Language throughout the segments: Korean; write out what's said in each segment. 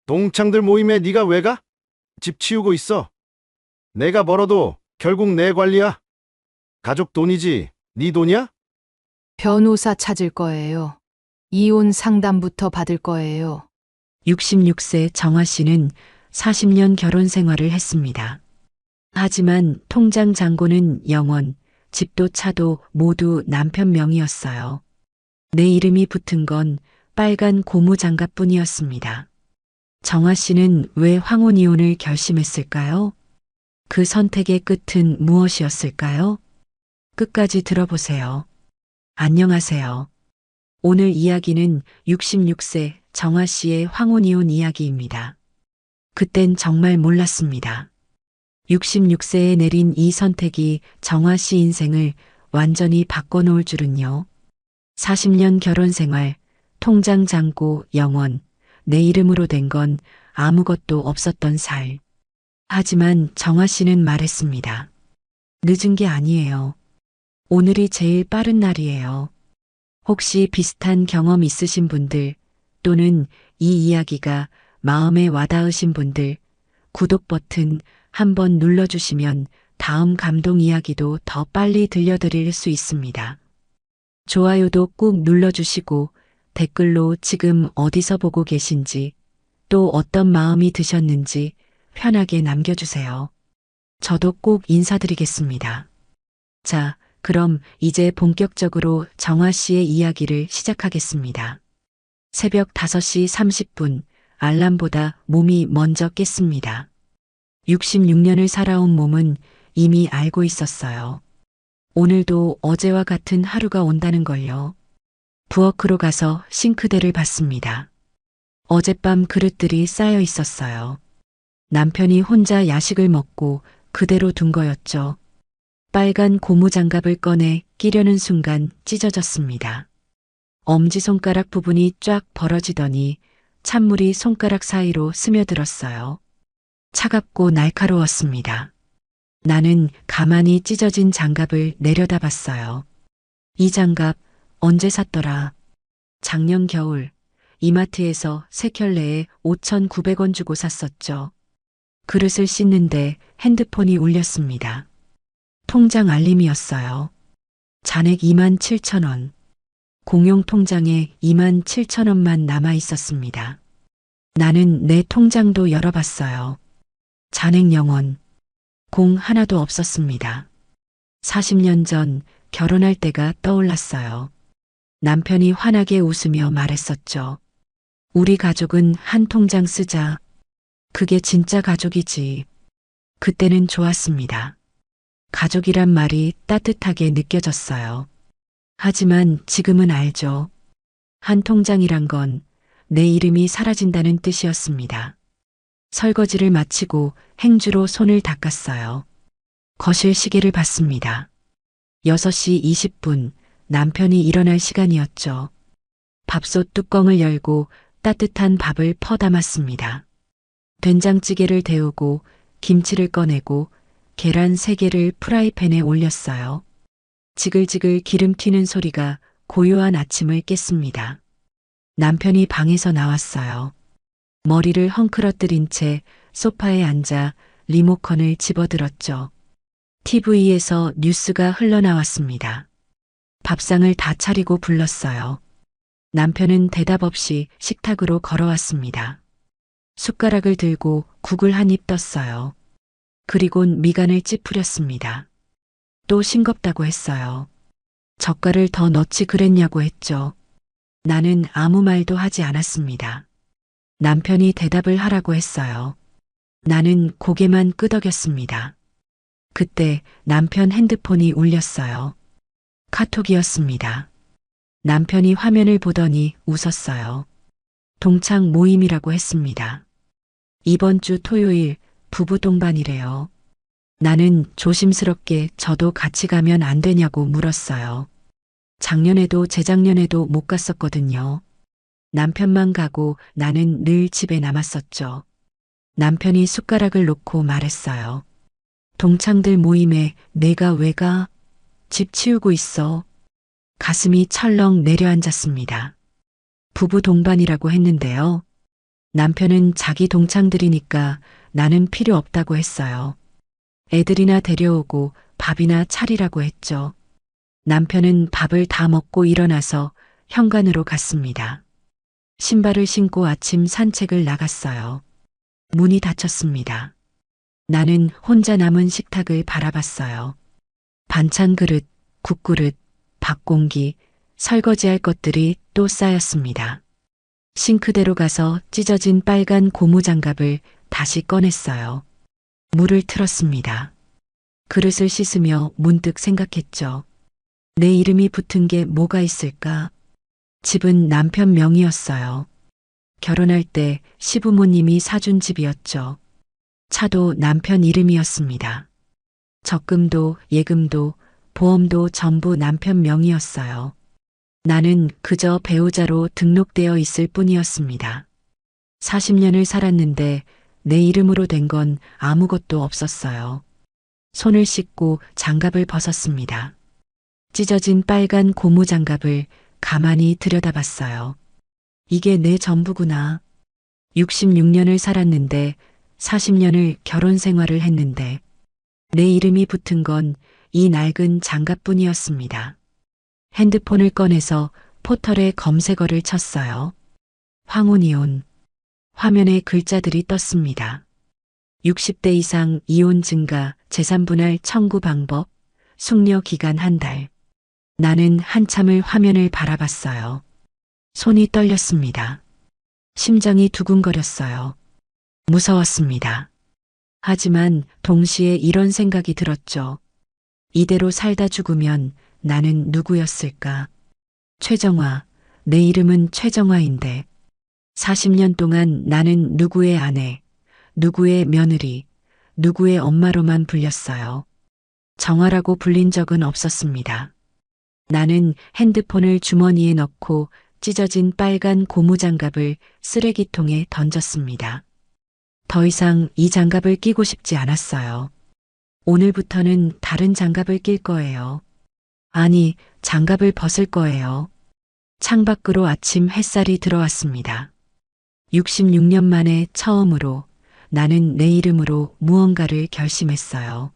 동창들 모임에 네가 왜 가? 집 치우고 있어. 내가 벌어도 결국 내 관리야. 가족 돈이지 네 돈이야? 변호사 찾을 거예요. 이혼 상담부터 받을 거예요. 66세 정화 씨는 40년 결혼 생활을 했습니다. 하지만 통장 잔고는 0원, 집도 차도 모두 남편 명의였어요. 내 이름이 붙은 건 빨간 고무장갑 뿐이었습니다. 정화 씨는 왜 황혼 이혼을 결심했을까요? 그 선택의 끝은 무엇이었을까요? 끝까지 들어보세요. 안녕하세요. 오늘 이야기는 66세 정화 씨의 황혼 이혼 이야기입니다. 그땐 정말 몰랐습니다. 66세에 내린 이 선택이 정화 씨 인생을 완전히 바꿔놓을 줄은요. 40년 결혼 생활, 통장 잔고 0원, 내 이름으로 된 건 아무것도 없었던 살. 하지만 정화 씨는 말했습니다. 늦은 게 아니에요. 오늘이 제일 빠른 날이에요. 혹시 비슷한 경험 있으신 분들 또는 이 이야기가 마음에 와닿으신 분들 구독 버튼 한번 눌러주시면 다음 감동 이야기도 더 빨리 들려드릴 수 있습니다. 좋아요도 꾹 눌러주시고 댓글로 지금 어디서 보고 계신지 또 어떤 마음이 드셨는지 편하게 남겨주세요. 저도 꼭 인사드리겠습니다. 자, 그럼 이제 본격적으로 정화 씨의 이야기를 시작하겠습니다. 새벽 5시 30분 알람보다 몸이 먼저 깼습니다. 66년을 살아온 몸은 이미 알고 있었어요. 오늘도 어제와 같은 하루가 온다는 걸요. 부엌으로 가서 싱크대를 봤습니다. 어젯밤 그릇들이 쌓여 있었어요. 남편이 혼자 야식을 먹고 그대로 둔 거였죠. 빨간 고무장갑을 꺼내 끼려는 순간 찢어졌습니다. 엄지손가락 부분이 쫙 벌어지더니 찬물이 손가락 사이로 스며들었어요. 차갑고 날카로웠습니다. 나는 가만히 찢어진 장갑을 내려다봤어요. 이 장갑 언제 샀더라? 작년 겨울 이마트에서 세 켤레에 5,900원 주고 샀었죠. 그릇을 씻는데 핸드폰이 울렸습니다. 통장 알림이었어요. 잔액 27,000원. 공용 통장에 27,000원만 남아 있었습니다. 나는 내 통장도 열어봤어요. 잔액 0원. 공 하나도 없었습니다. 40년 전 결혼할 때가 떠올랐어요. 남편이 환하게 웃으며 말했었죠. 우리 가족은 한 통장 쓰자. 그게 진짜 가족이지. 그때는 좋았습니다. 가족이란 말이 따뜻하게 느껴졌어요. 하지만 지금은 알죠. 한 통장이란 건 내 이름이 사라진다는 뜻이었습니다. 설거지를 마치고 행주로 손을 닦았어요. 거실 시계를 봤습니다. 6시 20분 남편이 일어날 시간이었죠. 밥솥 뚜껑을 열고 따뜻한 밥을 퍼 담았습니다. 된장찌개를 데우고 김치를 꺼내고 계란 3개를 프라이팬에 올렸어요. 지글지글 기름 튀는 소리가 고요한 아침을 깼습니다. 남편이 방에서 나왔어요. 머리를 헝클어뜨린 채 소파에 앉아 리모컨을 집어들었죠. TV에서 뉴스가 흘러나왔습니다. 밥상을 다 차리고 불렀어요. 남편은 대답 없이 식탁으로 걸어왔습니다. 숟가락을 들고 국을 한 입 떴어요. 그리곤 미간을 찌푸렸습니다. 또 싱겁다고 했어요. 젓갈을 더 넣지 그랬냐고 했죠. 나는 아무 말도 하지 않았습니다. 남편이 대답을 하라고 했어요. 나는 고개만 끄덕였습니다. 그때 남편 핸드폰이 울렸어요. 카톡이었습니다. 남편이 화면을 보더니 웃었어요. 동창 모임이라고 했습니다. 이번 주 토요일 부부 동반이래요. 나는 조심스럽게 저도 같이 가면 안 되냐고 물었어요. 작년에도 재작년에도 못 갔었거든요. 남편만 가고 나는 늘 집에 남았었죠. 남편이 숟가락을 놓고 말했어요. 동창들 모임에 내가 왜 가? 집 치우고 있어. 가슴이 철렁 내려앉았습니다. 부부 동반이라고 했는데요. 남편은 자기 동창들이니까 나는 필요 없다고 했어요. 애들이나 데려오고 밥이나 차리라고 했죠. 남편은 밥을 다 먹고 일어나서 현관으로 갔습니다. 신발을 신고 아침 산책을 나갔어요. 문이 닫혔습니다. 나는 혼자 남은 식탁을 바라봤어요. 반찬 그릇, 국그릇, 밥 공기, 설거지할 것들이 또 쌓였습니다. 싱크대로 가서 찢어진 빨간 고무장갑을 다시 꺼냈어요. 물을 틀었습니다. 그릇을 씻으며 문득 생각했죠. 내 이름이 붙은 게 뭐가 있을까? 집은 남편 명의였어요. 결혼할 때 시부모님이 사준 집이었죠. 차도 남편 이름이었습니다. 적금도 예금도 보험도 전부 남편 명의였어요. 나는 그저 배우자로 등록되어 있을 뿐이었습니다. 40년을 살았는데 내 이름으로 된 건 아무것도 없었어요. 손을 씻고 장갑을 벗었습니다. 찢어진 빨간 고무 장갑을 가만히 들여다봤어요. 이게 내 전부구나. 66년을 살았는데 40년을 결혼 생활을 했는데 내 이름이 붙은 건 이 낡은 장갑뿐이었습니다. 핸드폰을 꺼내서 포털에 검색어를 쳤어요. 황혼이혼. 화면에 글자들이 떴습니다. 60대 이상 이혼 증가, 재산 분할 청구 방법, 숙려 기간 한 달. 나는 한참을 화면을 바라봤어요. 손이 떨렸습니다. 심장이 두근거렸어요. 무서웠습니다. 하지만 동시에 이런 생각이 들었죠. 이대로 살다 죽으면 나는 누구였을까? 최정화, 내 이름은 최정화인데 40년 동안 나는 누구의 아내, 누구의 며느리, 누구의 엄마로만 불렸어요. 정화라고 불린 적은 없었습니다. 나는 핸드폰을 주머니에 넣고 찢어진 빨간 고무장갑을 쓰레기통에 던졌습니다. 더 이상 이 장갑을 끼고 싶지 않았어요. 오늘부터는 다른 장갑을 낄 거예요. 아니, 장갑을 벗을 거예요. 창밖으로 아침 햇살이 들어왔습니다. 66년 만에 처음으로 나는 내 이름으로 무언가를 결심했어요.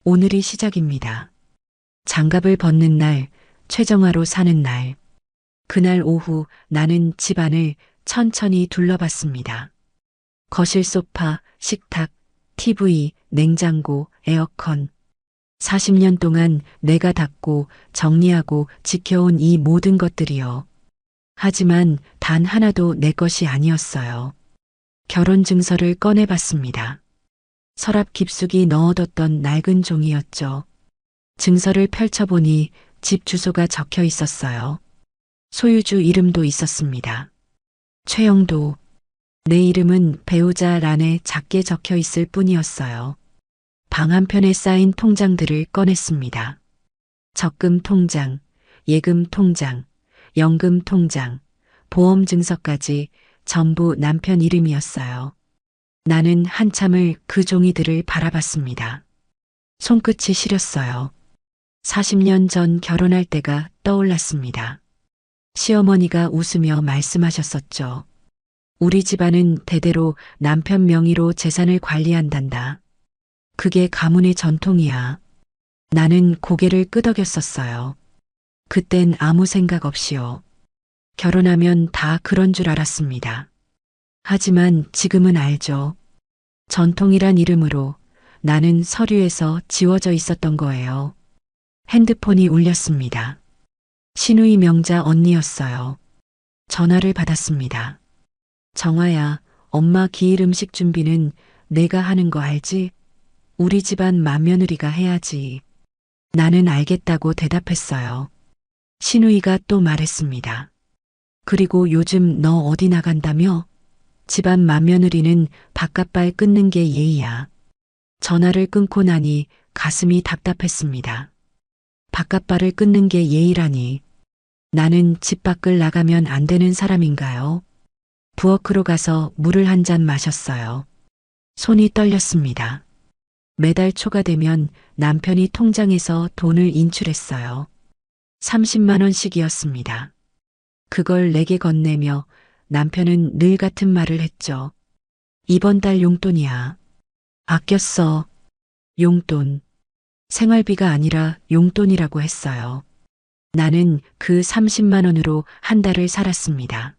오늘이 시작입니다. 장갑을 벗는 날, 최정화로 사는 날. 그날 오후 나는 집안을 천천히 둘러봤습니다. 거실 소파, 식탁, TV, 냉장고, 에어컨. 40년 동안 내가 닦고 정리하고 지켜온 이 모든 것들이요. 하지만 단 하나도 내 것이 아니었어요. 결혼 증서를 꺼내봤습니다. 서랍 깊숙이 넣어뒀던 낡은 종이였죠. 증서를 펼쳐보니 집 주소가 적혀 있었어요. 소유주 이름도 있었습니다. 최영도. 내 이름은 배우자 란에 작게 적혀 있을 뿐이었어요. 방 한편에 쌓인 통장들을 꺼냈습니다. 적금 통장, 예금 통장, 연금 통장, 보험 증서까지 전부 남편 이름이었어요. 나는 한참을 그 종이들을 바라봤습니다. 손끝이 시렸어요. 40년 전 결혼할 때가 떠올랐습니다. 시어머니가 웃으며 말씀하셨었죠. 우리 집안은 대대로 남편 명의로 재산을 관리한단다. 그게 가문의 전통이야. 나는 고개를 끄덕였었어요. 그땐 아무 생각 없이요. 결혼하면 다 그런 줄 알았습니다. 하지만 지금은 알죠. 전통이란 이름으로 나는 서류에서 지워져 있었던 거예요. 핸드폰이 울렸습니다. 신우이 명자 언니였어요. 전화를 받았습니다. 정화야, 엄마 기일 음식 준비는 내가 하는 거 알지? 우리 집안 맏며느리가 해야지. 나는 알겠다고 대답했어요. 신우이가 또 말했습니다. 그리고 요즘 너 어디 나간다며? 집안 맏며느리는 바깥발 끊는 게 예의야. 전화를 끊고 나니 가슴이 답답했습니다. 바깥발을 끊는 게 예의라니. 나는 집 밖을 나가면 안 되는 사람인가요? 부엌으로 가서 물을 한 잔 마셨어요. 손이 떨렸습니다. 매달 초가 되면 남편이 통장에서 돈을 인출했어요. 30만 원씩이었습니다. 그걸 내게 건네며 남편은 늘 같은 말을 했죠. 이번 달 용돈이야. 아껴 써. 용돈. 생활비가 아니라 용돈이라고 했어요. 나는 그 30만 원으로 한 달을 살았습니다.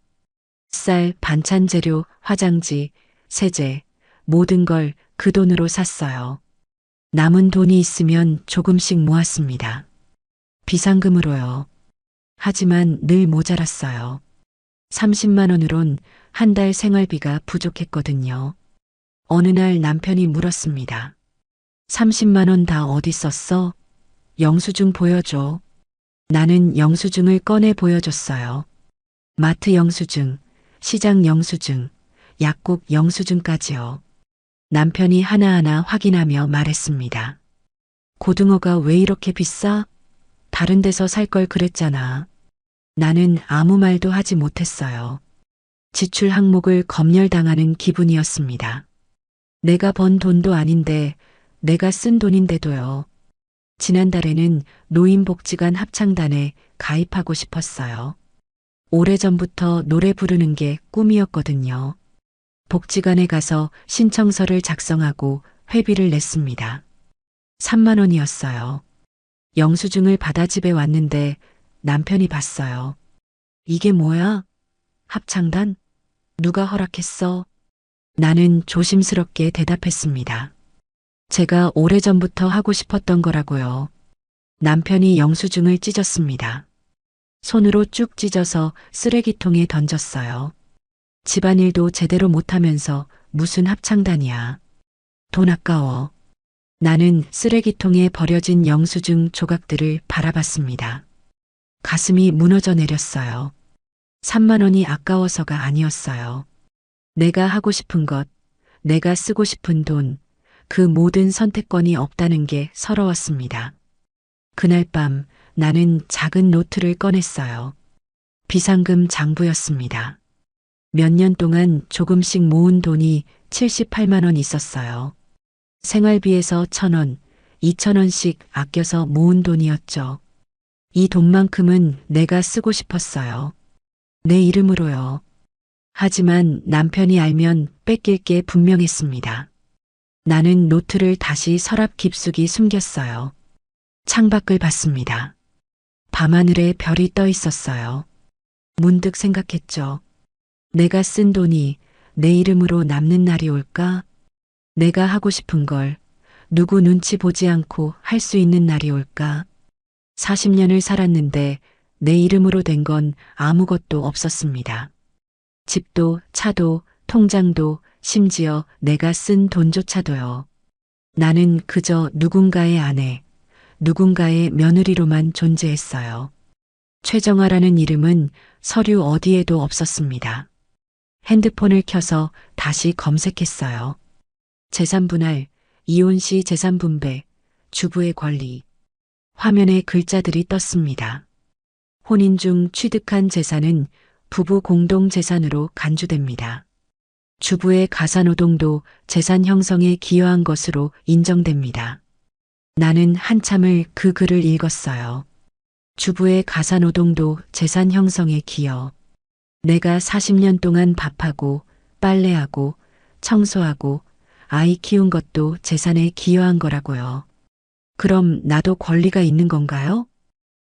쌀, 반찬 재료, 화장지, 세제, 모든 걸 그 돈으로 샀어요. 남은 돈이 있으면 조금씩 모았습니다. 비상금으로요. 하지만 늘 모자랐어요. 30만 원으론 한 달 생활비가 부족했거든요. 어느 날 남편이 물었습니다. 30만 원 다 어디 썼어? 영수증 보여줘. 나는 영수증을 꺼내 보여줬어요. 마트 영수증, 시장 영수증, 약국 영수증까지요. 남편이 하나하나 확인하며 말했습니다. 고등어가 왜 이렇게 비싸? 다른 데서 살 걸 그랬잖아. 나는 아무 말도 하지 못했어요. 지출 항목을 검열당하는 기분이었습니다. 내가 번 돈도 아닌데, 내가 쓴 돈인데도요. 지난달에는 노인복지관 합창단에 가입하고 싶었어요. 오래전부터 노래 부르는 게 꿈이었거든요. 복지관에 가서 신청서를 작성하고 회비를 냈습니다. 3만 원이었어요. 영수증을 받아 집에 왔는데 남편이 봤어요. 이게 뭐야? 합창단? 누가 허락했어? 나는 조심스럽게 대답했습니다. 제가 오래전부터 하고 싶었던 거라고요. 남편이 영수증을 찢었습니다. 손으로 쭉 찢어서 쓰레기통에 던졌어요. 집안일도 제대로 못하면서 무슨 합창단이야. 돈 아까워. 나는 쓰레기통에 버려진 영수증 조각들을 바라봤습니다. 가슴이 무너져 내렸어요. 3만 원이 아까워서가 아니었어요. 내가 하고 싶은 것, 내가 쓰고 싶은 돈, 그 모든 선택권이 없다는 게 서러웠습니다. 그날 밤 나는 작은 노트를 꺼냈어요. 비상금 장부였습니다. 몇 년 동안 조금씩 모은 돈이 78만 원 있었어요. 생활비에서 1,000원, 2,000원씩 아껴서 모은 돈이었죠. 이 돈만큼은 내가 쓰고 싶었어요. 내 이름으로요. 하지만 남편이 알면 뺏길 게 분명했습니다. 나는 노트를 다시 서랍 깊숙이 숨겼어요. 창밖을 봤습니다. 밤하늘에 별이 떠 있었어요. 문득 생각했죠. 내가 쓴 돈이 내 이름으로 남는 날이 올까? 내가 하고 싶은 걸 누구 눈치 보지 않고 할 수 있는 날이 올까? 40년을 살았는데 내 이름으로 된 건 아무것도 없었습니다. 집도, 차도, 통장도, 심지어 내가 쓴 돈조차도요. 나는 그저 누군가의 아내, 누군가의 며느리로만 존재했어요. 최정아라는 이름은 서류 어디에도 없었습니다. 핸드폰을 켜서 다시 검색했어요. 재산분할, 이혼 시 재산분배, 주부의 권리. 화면에 글자들이 떴습니다. 혼인 중 취득한 재산은 부부 공동 재산으로 간주됩니다. 주부의 가사노동도 재산 형성에 기여한 것으로 인정됩니다. 나는 한참을 그 글을 읽었어요. 주부의 가사노동도 재산 형성에 기여. 내가 40년 동안 밥하고 빨래하고 청소하고 아이 키운 것도 재산에 기여한 거라고요. 그럼 나도 권리가 있는 건가요?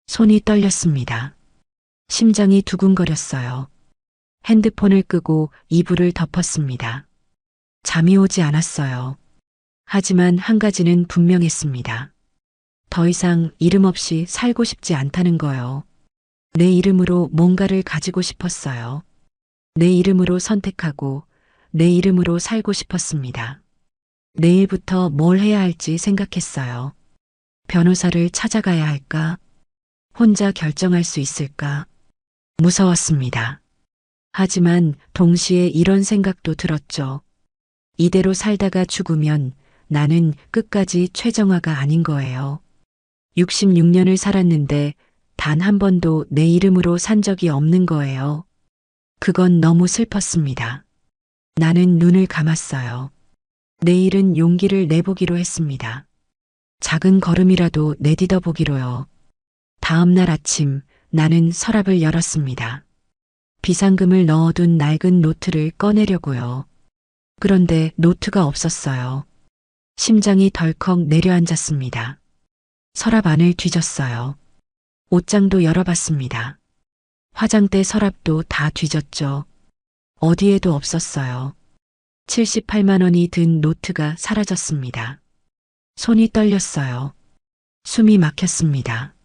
손이 떨렸습니다. 심장이 두근거렸어요. 핸드폰을 끄고 이불을 덮었습니다. 잠이 오지 않았어요. 하지만 한 가지는 분명했습니다. 더 이상 이름 없이 살고 싶지 않다는 거요. 내 이름으로 뭔가를 가지고 싶었어요. 내 이름으로 선택하고 내 이름으로 살고 싶었습니다. 내일부터 뭘 해야 할지 생각했어요. 변호사를 찾아가야 할까? 혼자 결정할 수 있을까? 무서웠습니다. 하지만 동시에 이런 생각도 들었죠. 이대로 살다가 죽으면 나는 끝까지 최정화가 아닌 거예요. 66년을 살았는데 단 한 번도 내 이름으로 산 적이 없는 거예요. 그건 너무 슬펐습니다. 나는 눈을 감았어요. 내일은 용기를 내보기로 했습니다. 작은 걸음이라도 내딛어 보기로요. 다음 날 아침 나는 서랍을 열었습니다. 비상금을 넣어둔 낡은 노트를 꺼내려고요. 그런데 노트가 없었어요. 심장이 덜컥 내려앉았습니다. 서랍 안을 뒤졌어요. 옷장도 열어봤습니다. 화장대 서랍도 다 뒤졌죠. 어디에도 없었어요. 78만 원이 든 노트가 사라졌습니다. 손이 떨렸어요. 숨이 막혔습니다.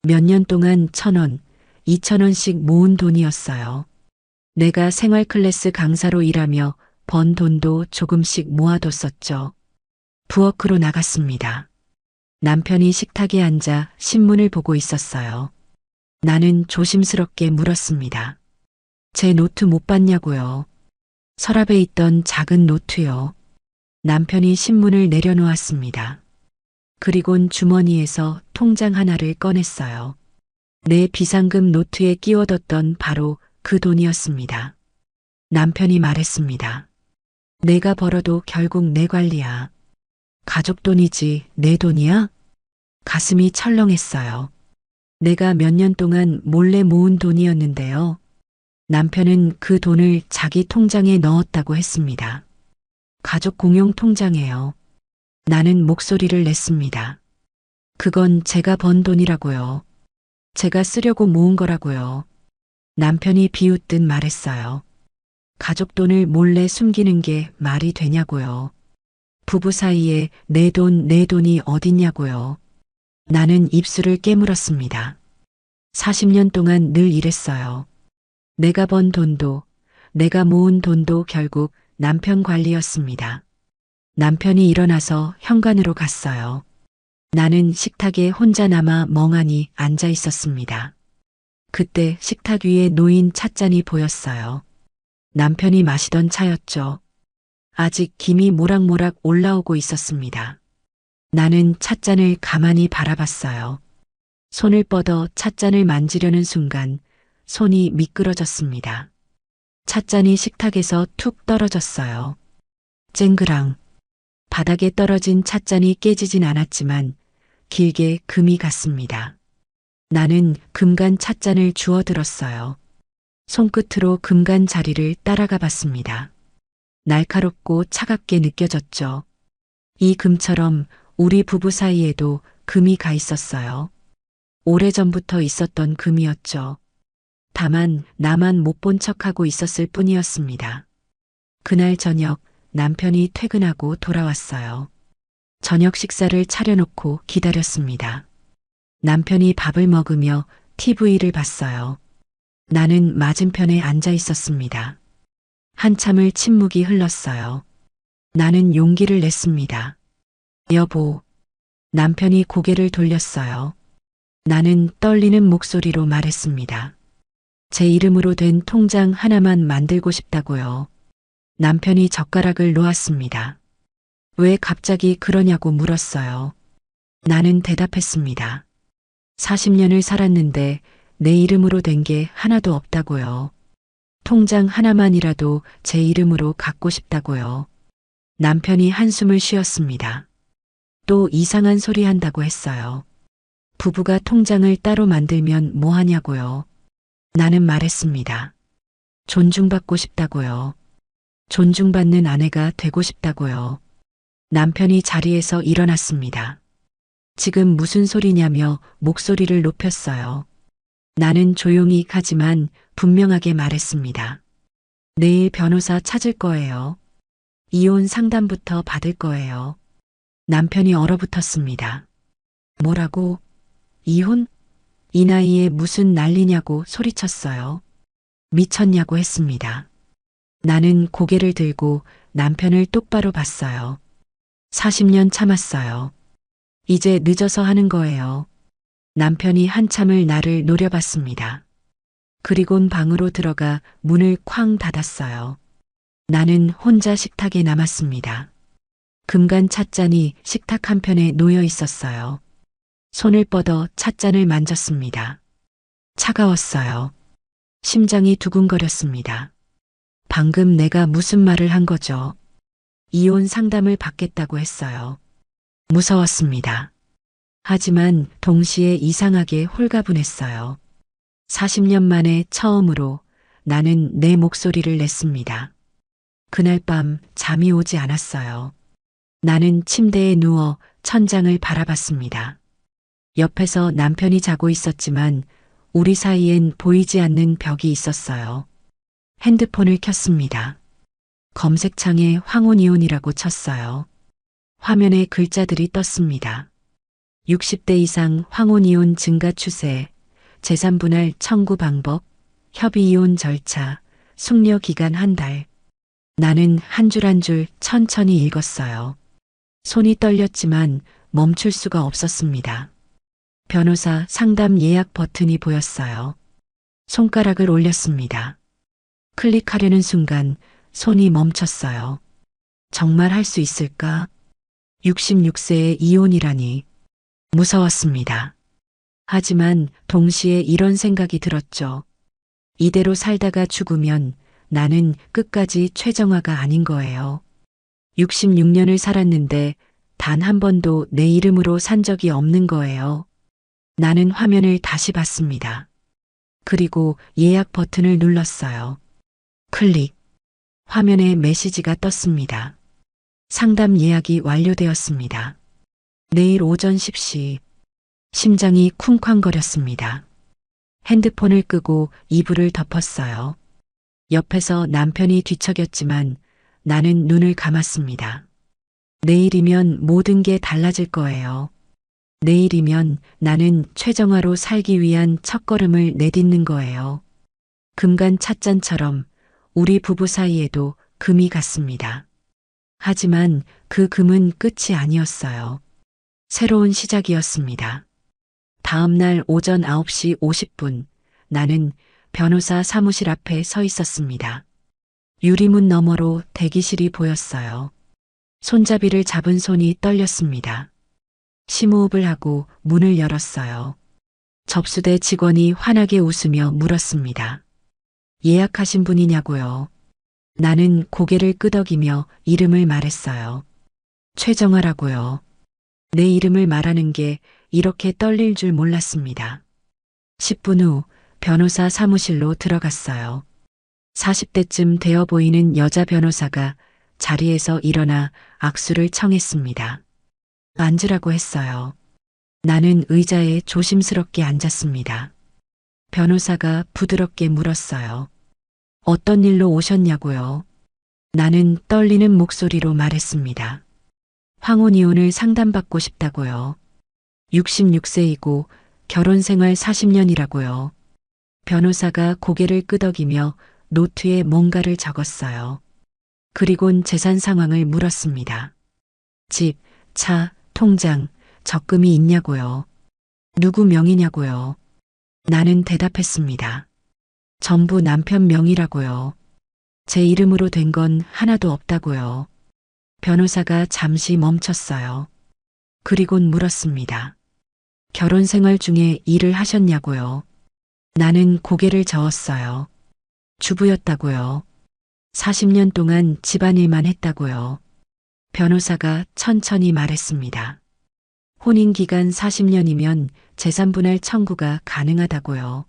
몇 년 동안 1,000원, 2,000원씩 모은 돈이었어요. 내가 생활 클래스 강사로 일하며 번 돈도 조금씩 모아뒀었죠. 부엌으로 나갔습니다. 남편이 식탁에 앉아 신문을 보고 있었어요. 나는 조심스럽게 물었습니다. 제 노트 못 봤냐고요. 서랍에 있던 작은 노트요. 남편이 신문을 내려놓았습니다. 그리곤 주머니에서 통장 하나를 꺼냈어요. 내 비상금 노트에 끼워뒀던 바로 그 돈이었습니다. 남편이 말했습니다. 내가 벌어도 결국 내 관리야. 가족 돈이지 내 돈이야? 가슴이 철렁했어요. 내가 몇 년 동안 몰래 모은 돈이었는데요. 남편은 그 돈을 자기 통장에 넣었다고 했습니다. 가족 공용 통장에요. 나는 목소리를 냈습니다. 그건 제가 번 돈이라고요. 제가 쓰려고 모은 거라고요. 남편이 비웃듯 말했어요. 가족 돈을 몰래 숨기는 게 말이 되냐고요. 부부 사이에 내 돈이 어딨냐고요. 나는 입술을 깨물었습니다. 40년 동안 늘 이랬어요. 내가 번 돈도, 내가 모은 돈도 결국 남편 관리였습니다. 남편이 일어나서 현관으로 갔어요. 나는 식탁에 혼자 남아 멍하니 앉아 있었습니다. 그때 식탁 위에 놓인 찻잔이 보였어요. 남편이 마시던 차였죠. 아직 김이 모락모락 올라오고 있었습니다. 나는 찻잔을 가만히 바라봤어요. 손을 뻗어 찻잔을 만지려는 순간 손이 미끄러졌습니다. 찻잔이 식탁에서 툭 떨어졌어요. 쨍그랑. 바닥에 떨어진 찻잔이 깨지진 않았지만 길게 금이 갔습니다. 나는 금간 찻잔을 주워들었어요. 손끝으로 금간 자리를 따라가 봤습니다. 날카롭고 차갑게 느껴졌죠. 이 금처럼 우리 부부 사이에도 금이 가 있었어요. 오래전부터 있었던 금이었죠. 다만 나만 못 본 척하고 있었을 뿐이었습니다. 그날 저녁 남편이 퇴근하고 돌아왔어요. 저녁 식사를 차려놓고 기다렸습니다. 남편이 밥을 먹으며 TV를 봤어요. 나는 맞은편에 앉아 있었습니다. 한참을 침묵이 흘렀어요. 나는 용기를 냈습니다. 여보. 남편이 고개를 돌렸어요. 나는 떨리는 목소리로 말했습니다. 제 이름으로 된 통장 하나만 만들고 싶다고요. 남편이 젓가락을 놓았습니다. 왜 갑자기 그러냐고 물었어요. 나는 대답했습니다. 40년을 살았는데 내 이름으로 된 게 하나도 없다고요. 통장 하나만이라도 제 이름으로 갖고 싶다고요. 남편이 한숨을 쉬었습니다. 또 이상한 소리 한다고 했어요. 부부가 통장을 따로 만들면 뭐 하냐고요. 나는 말했습니다. 존중받고 싶다고요. 존중받는 아내가 되고 싶다고요. 남편이 자리에서 일어났습니다. 지금 무슨 소리냐며 목소리를 높였어요. 나는 조용히 하지만 분명하게 말했습니다. 내일 변호사 찾을 거예요. 이혼 상담부터 받을 거예요. 남편이 얼어붙었습니다. 뭐라고? 이혼? 이 나이에 무슨 난리냐고 소리쳤어요. 미쳤냐고 했습니다. 나는 고개를 들고 남편을 똑바로 봤어요. 40년 참았어요. 이제 늦어서 하는 거예요. 남편이 한참을 나를 노려봤습니다. 그리곤 방으로 들어가 문을 쾅 닫았어요. 나는 혼자 식탁에 남았습니다. 금간 찻잔이 식탁 한편에 놓여 있었어요. 손을 뻗어 찻잔을 만졌습니다. 차가웠어요. 심장이 두근거렸습니다. 방금 내가 무슨 말을 한 거죠? 이혼 상담을 받겠다고 했어요. 무서웠습니다. 하지만 동시에 이상하게 홀가분했어요. 40년 만에 처음으로 나는 내 목소리를 냈습니다. 그날 밤 잠이 오지 않았어요. 나는 침대에 누워 천장을 바라봤습니다. 옆에서 남편이 자고 있었지만 우리 사이엔 보이지 않는 벽이 있었어요. 핸드폰을 켰습니다. 검색창에 황혼이혼이라고 쳤어요. 화면에 글자들이 떴습니다. 60대 이상 황혼이혼 증가 추세, 재산분할 청구 방법, 협의이혼 절차, 숙려 기간 한 달. 나는 한 줄 한 줄 천천히 읽었어요. 손이 떨렸지만 멈출 수가 없었습니다. 변호사 상담 예약 버튼이 보였어요. 손가락을 올렸습니다. 클릭하려는 순간 손이 멈췄어요. 정말 할 수 있을까? 66세의 이혼이라니. 무서웠습니다. 하지만 동시에 이런 생각이 들었죠. 이대로 살다가 죽으면 나는 끝까지 최정화가 아닌 거예요. 66년을 살았는데 단 한 번도 내 이름으로 산 적이 없는 거예요. 나는 화면을 다시 봤습니다. 그리고 예약 버튼을 눌렀어요. 클릭. 화면에 메시지가 떴습니다. 상담 예약이 완료되었습니다. 내일 오전 10시. 심장이 쿵쾅거렸습니다. 핸드폰을 끄고 이불을 덮었어요. 옆에서 남편이 뒤척였지만 나는 눈을 감았습니다. 내일이면 모든 게 달라질 거예요. 내일이면 나는 최정화로 살기 위한 첫걸음을 내딛는 거예요. 금간 찻잔처럼 우리 부부 사이에도 금이 갔습니다. 하지만 그 금은 끝이 아니었어요. 새로운 시작이었습니다. 다음 날 오전 9시 50분, 나는 변호사 사무실 앞에 서 있었습니다. 유리문 너머로 대기실이 보였어요. 손잡이를 잡은 손이 떨렸습니다. 심호흡을 하고 문을 열었어요. 접수대 직원이 환하게 웃으며 물었습니다. 예약하신 분이냐고요? 나는 고개를 끄덕이며 이름을 말했어요. 최정화라고요. 내 이름을 말하는 게 이렇게 떨릴 줄 몰랐습니다. 10분 후 변호사 사무실로 들어갔어요. 40대쯤 되어 보이는 여자 변호사가 자리에서 일어나 악수를 청했습니다. 앉으라고 했어요. 나는 의자에 조심스럽게 앉았습니다. 변호사가 부드럽게 물었어요. 어떤 일로 오셨냐고요? 나는 떨리는 목소리로 말했습니다. 황혼이혼을 상담받고 싶다고요. 66세이고 결혼 생활 40년이라고요. 변호사가 고개를 끄덕이며 노트에 뭔가를 적었어요. 그리곤 재산 상황을 물었습니다. 집, 차, 통장, 적금이 있냐고요. 누구 명이냐고요. 나는 대답했습니다. 전부 남편 명이라고요. 제 이름으로 된 건 하나도 없다고요. 변호사가 잠시 멈췄어요. 그리곤 물었습니다. 결혼 생활 중에 일을 하셨냐고요. 나는 고개를 저었어요. 주부였다고요. 40년 동안 집안일만 했다고요. 변호사가 천천히 말했습니다. 혼인기간 40년이면 재산분할 청구가 가능하다고요.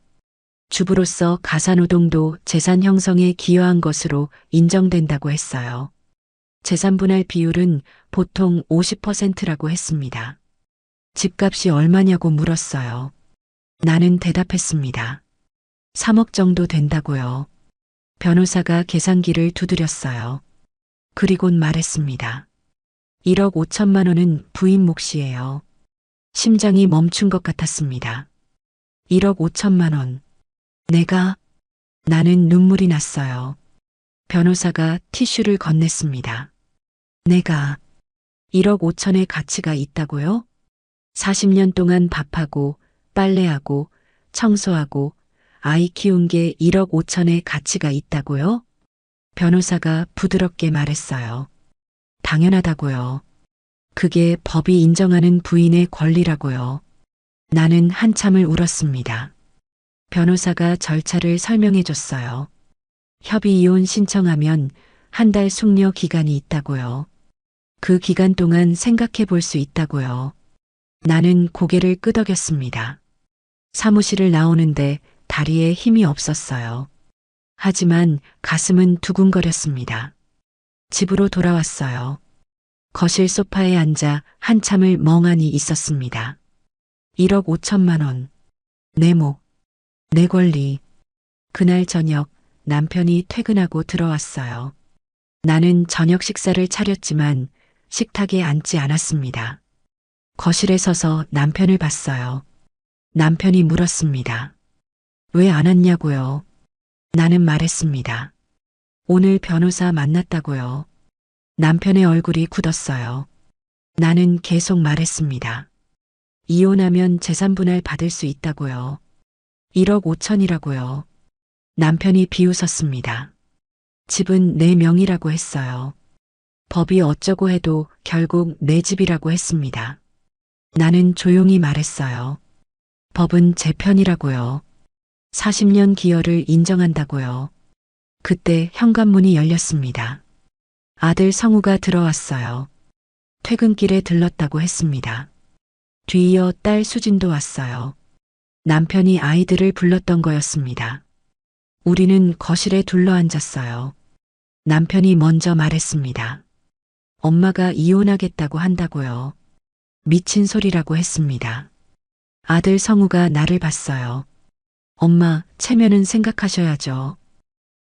주부로서 가사노동도 재산 형성에 기여한 것으로 인정된다고 했어요. 재산분할 비율은 보통 50%라고 했습니다. 집값이 얼마냐고 물었어요. 나는 대답했습니다. 3억 정도 된다고요. 변호사가 계산기를 두드렸어요. 그리곤 말했습니다. 1억 5천만 원은 부인 몫이에요. 심장이 멈춘 것 같았습니다. 1억 5천만 원. 나는 눈물이 났어요. 변호사가 티슈를 건넸습니다. 내가 1억 5천의 가치가 있다고요? 40년 동안 밥하고 빨래하고 청소하고 아이 키운 게 1억 5천의 가치가 있다고요? 변호사가 부드럽게 말했어요. 당연하다고요. 그게 법이 인정하는 부인의 권리라고요. 나는 한참을 울었습니다. 변호사가 절차를 설명해 줬어요. 협의이혼 신청하면 한 달 숙려 기간이 있다고요. 그 기간 동안 생각해 볼 수 있다고요. 나는 고개를 끄덕였습니다. 사무실을 나오는데 다리에 힘이 없었어요. 하지만 가슴은 두근거렸습니다. 집으로 돌아왔어요. 거실 소파에 앉아 한참을 멍하니 있었습니다. 1억 5천만 원. 내 목, 내 권리. 그날 저녁 남편이 퇴근하고 들어왔어요. 나는 저녁 식사를 차렸지만 식탁에 앉지 않았습니다. 거실에 서서 남편을 봤어요. 남편이 물었습니다. 왜 안 왔냐고요? 나는 말했습니다. 오늘 변호사 만났다고요. 남편의 얼굴이 굳었어요. 나는 계속 말했습니다. 이혼하면 재산 분할 받을 수 있다고요. 1억 5천이라고요. 남편이 비웃었습니다. 집은 내 명의라고 했어요. 법이 어쩌고 해도 결국 내 집이라고 했습니다. 나는 조용히 말했어요. 법은 제 편이라고요. 40년 기여를 인정한다고요. 그때 현관문이 열렸습니다. 아들 성우가 들어왔어요. 퇴근길에 들렀다고 했습니다. 뒤이어 딸 수진도 왔어요. 남편이 아이들을 불렀던 거였습니다. 우리는 거실에 둘러앉았어요. 남편이 먼저 말했습니다. 엄마가 이혼하겠다고 한다고요. 미친 소리라고 했습니다. 아들 성우가 나를 봤어요. 엄마, 체면은 생각하셔야죠.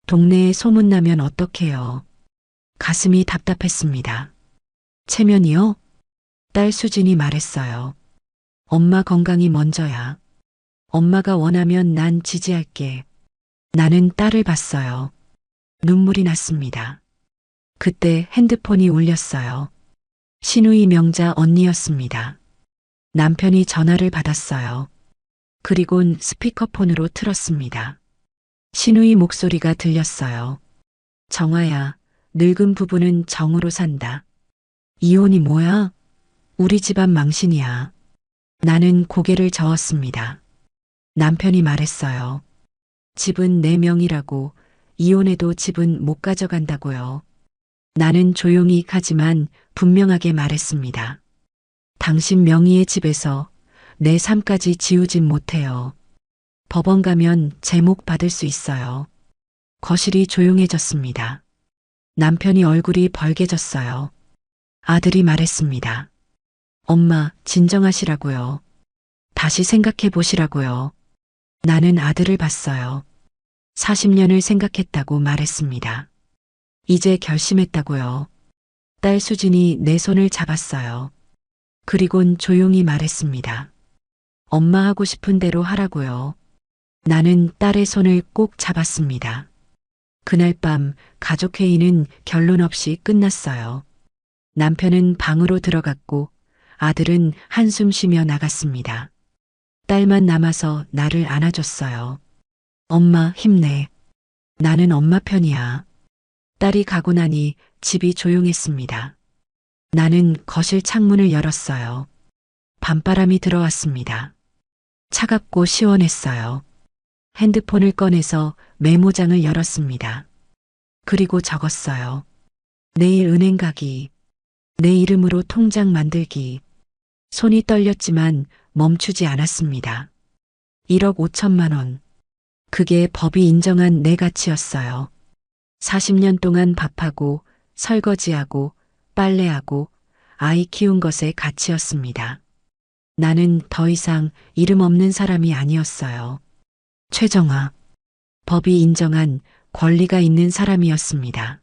동네에 소문나면 어떡해요. 가슴이 답답했습니다. 체면이요? 딸 수진이 말했어요. 엄마 건강이 먼저야. 엄마가 원하면 난 지지할게. 나는 딸을 봤어요. 눈물이 났습니다. 그때 핸드폰이 울렸어요. 신우이 명자 언니였습니다. 남편이 전화를 받았어요. 그리곤 스피커폰으로 틀었습니다. 신우이 목소리가 들렸어요. 정아야, 늙은 부부는 정으로 산다. 이혼이 뭐야? 우리 집안 망신이야. 나는 고개를 저었습니다. 남편이 말했어요. 집은 내 명이라고, 이혼해도 집은 못 가져간다고요. 나는 조용히 하지만 분명하게 말했습니다. 당신 명의의 집에서 내 삶까지 지우진 못해요. 법원 가면 제목 받을 수 있어요. 거실이 조용해졌습니다. 남편이 얼굴이 벌개졌어요. 아들이 말했습니다. 엄마, 진정하시라고요. 다시 생각해 보시라고요. 나는 아들을 봤어요. 40년을 생각했다고 말했습니다. 이제 결심했다고요. 딸 수진이 내 손을 잡았어요. 그리곤 조용히 말했습니다. 엄마 하고 싶은 대로 하라고요. 나는 딸의 손을 꼭 잡았습니다. 그날 밤 가족회의는 결론 없이 끝났어요. 남편은 방으로 들어갔고 아들은 한숨 쉬며 나갔습니다. 딸만 남아서 나를 안아줬어요. 엄마 힘내. 나는 엄마 편이야. 딸이 가고 나니 집이 조용했습니다. 나는 거실 창문을 열었어요. 밤바람이 들어왔습니다. 차갑고 시원했어요. 핸드폰을 꺼내서 메모장을 열었습니다. 그리고 적었어요. 내일 은행 가기. 내 이름으로 통장 만들기. 손이 떨렸지만 멈추지 않았습니다. 1억 5천만 원. 그게 법이 인정한 내 가치였어요. 40년 동안 밥하고 설거지하고 빨래하고 아이 키운 것의 가치였습니다. 나는 더 이상 이름 없는 사람이 아니었어요. 최정아. 법이 인정한 권리가 있는 사람이었습니다.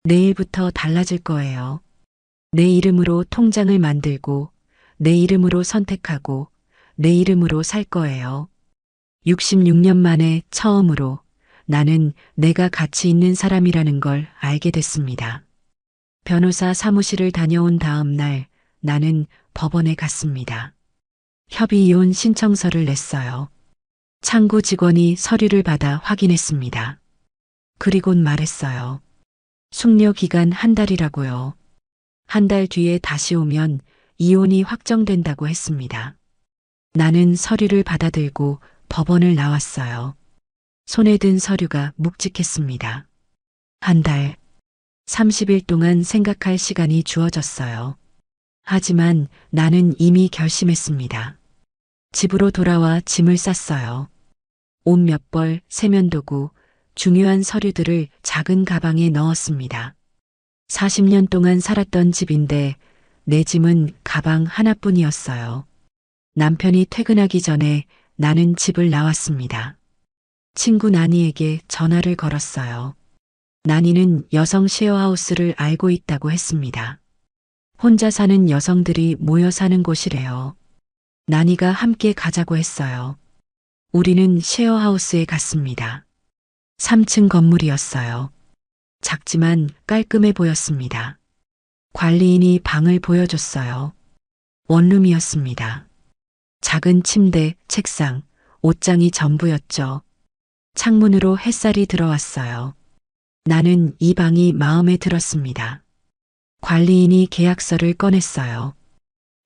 내일부터 달라질 거예요. 내 이름으로 통장을 만들고 내 이름으로 선택하고 내 이름으로 살 거예요. 66년 만에 처음으로 나는 내가 가치 있는 사람이라는 걸 알게 됐습니다. 변호사 사무실을 다녀온 다음 날 나는 법원에 갔습니다. 협의 이혼 신청서를 냈어요. 창구 직원이 서류를 받아 확인했습니다. 그리곤 말했어요. 숙려 기간 한 달이라고요. 한 달 뒤에 다시 오면 이혼이 확정된다고 했습니다. 나는 서류를 받아들고 법원을 나왔어요. 손에 든 서류가 묵직했습니다. 한 달, 30일 동안 생각할 시간이 주어졌어요. 하지만 나는 이미 결심했습니다. 집으로 돌아와 짐을 쌌어요. 옷 몇 벌, 세면도구, 중요한 서류들을 작은 가방에 넣었습니다. 40년 동안 살았던 집인데 내 짐은 가방 하나뿐이었어요. 남편이 퇴근하기 전에 나는 집을 나왔습니다. 친구 나니에게 전화를 걸었어요. 나니는 여성 쉐어하우스를 알고 있다고 했습니다. 혼자 사는 여성들이 모여 사는 곳이래요. 나니가 함께 가자고 했어요. 우리는 쉐어하우스에 갔습니다. 3층 건물이었어요. 작지만 깔끔해 보였습니다. 관리인이 방을 보여줬어요. 원룸이었습니다. 작은 침대, 책상, 옷장이 전부였죠. 창문으로 햇살이 들어왔어요. 나는 이 방이 마음에 들었습니다. 관리인이 계약서를 꺼냈어요.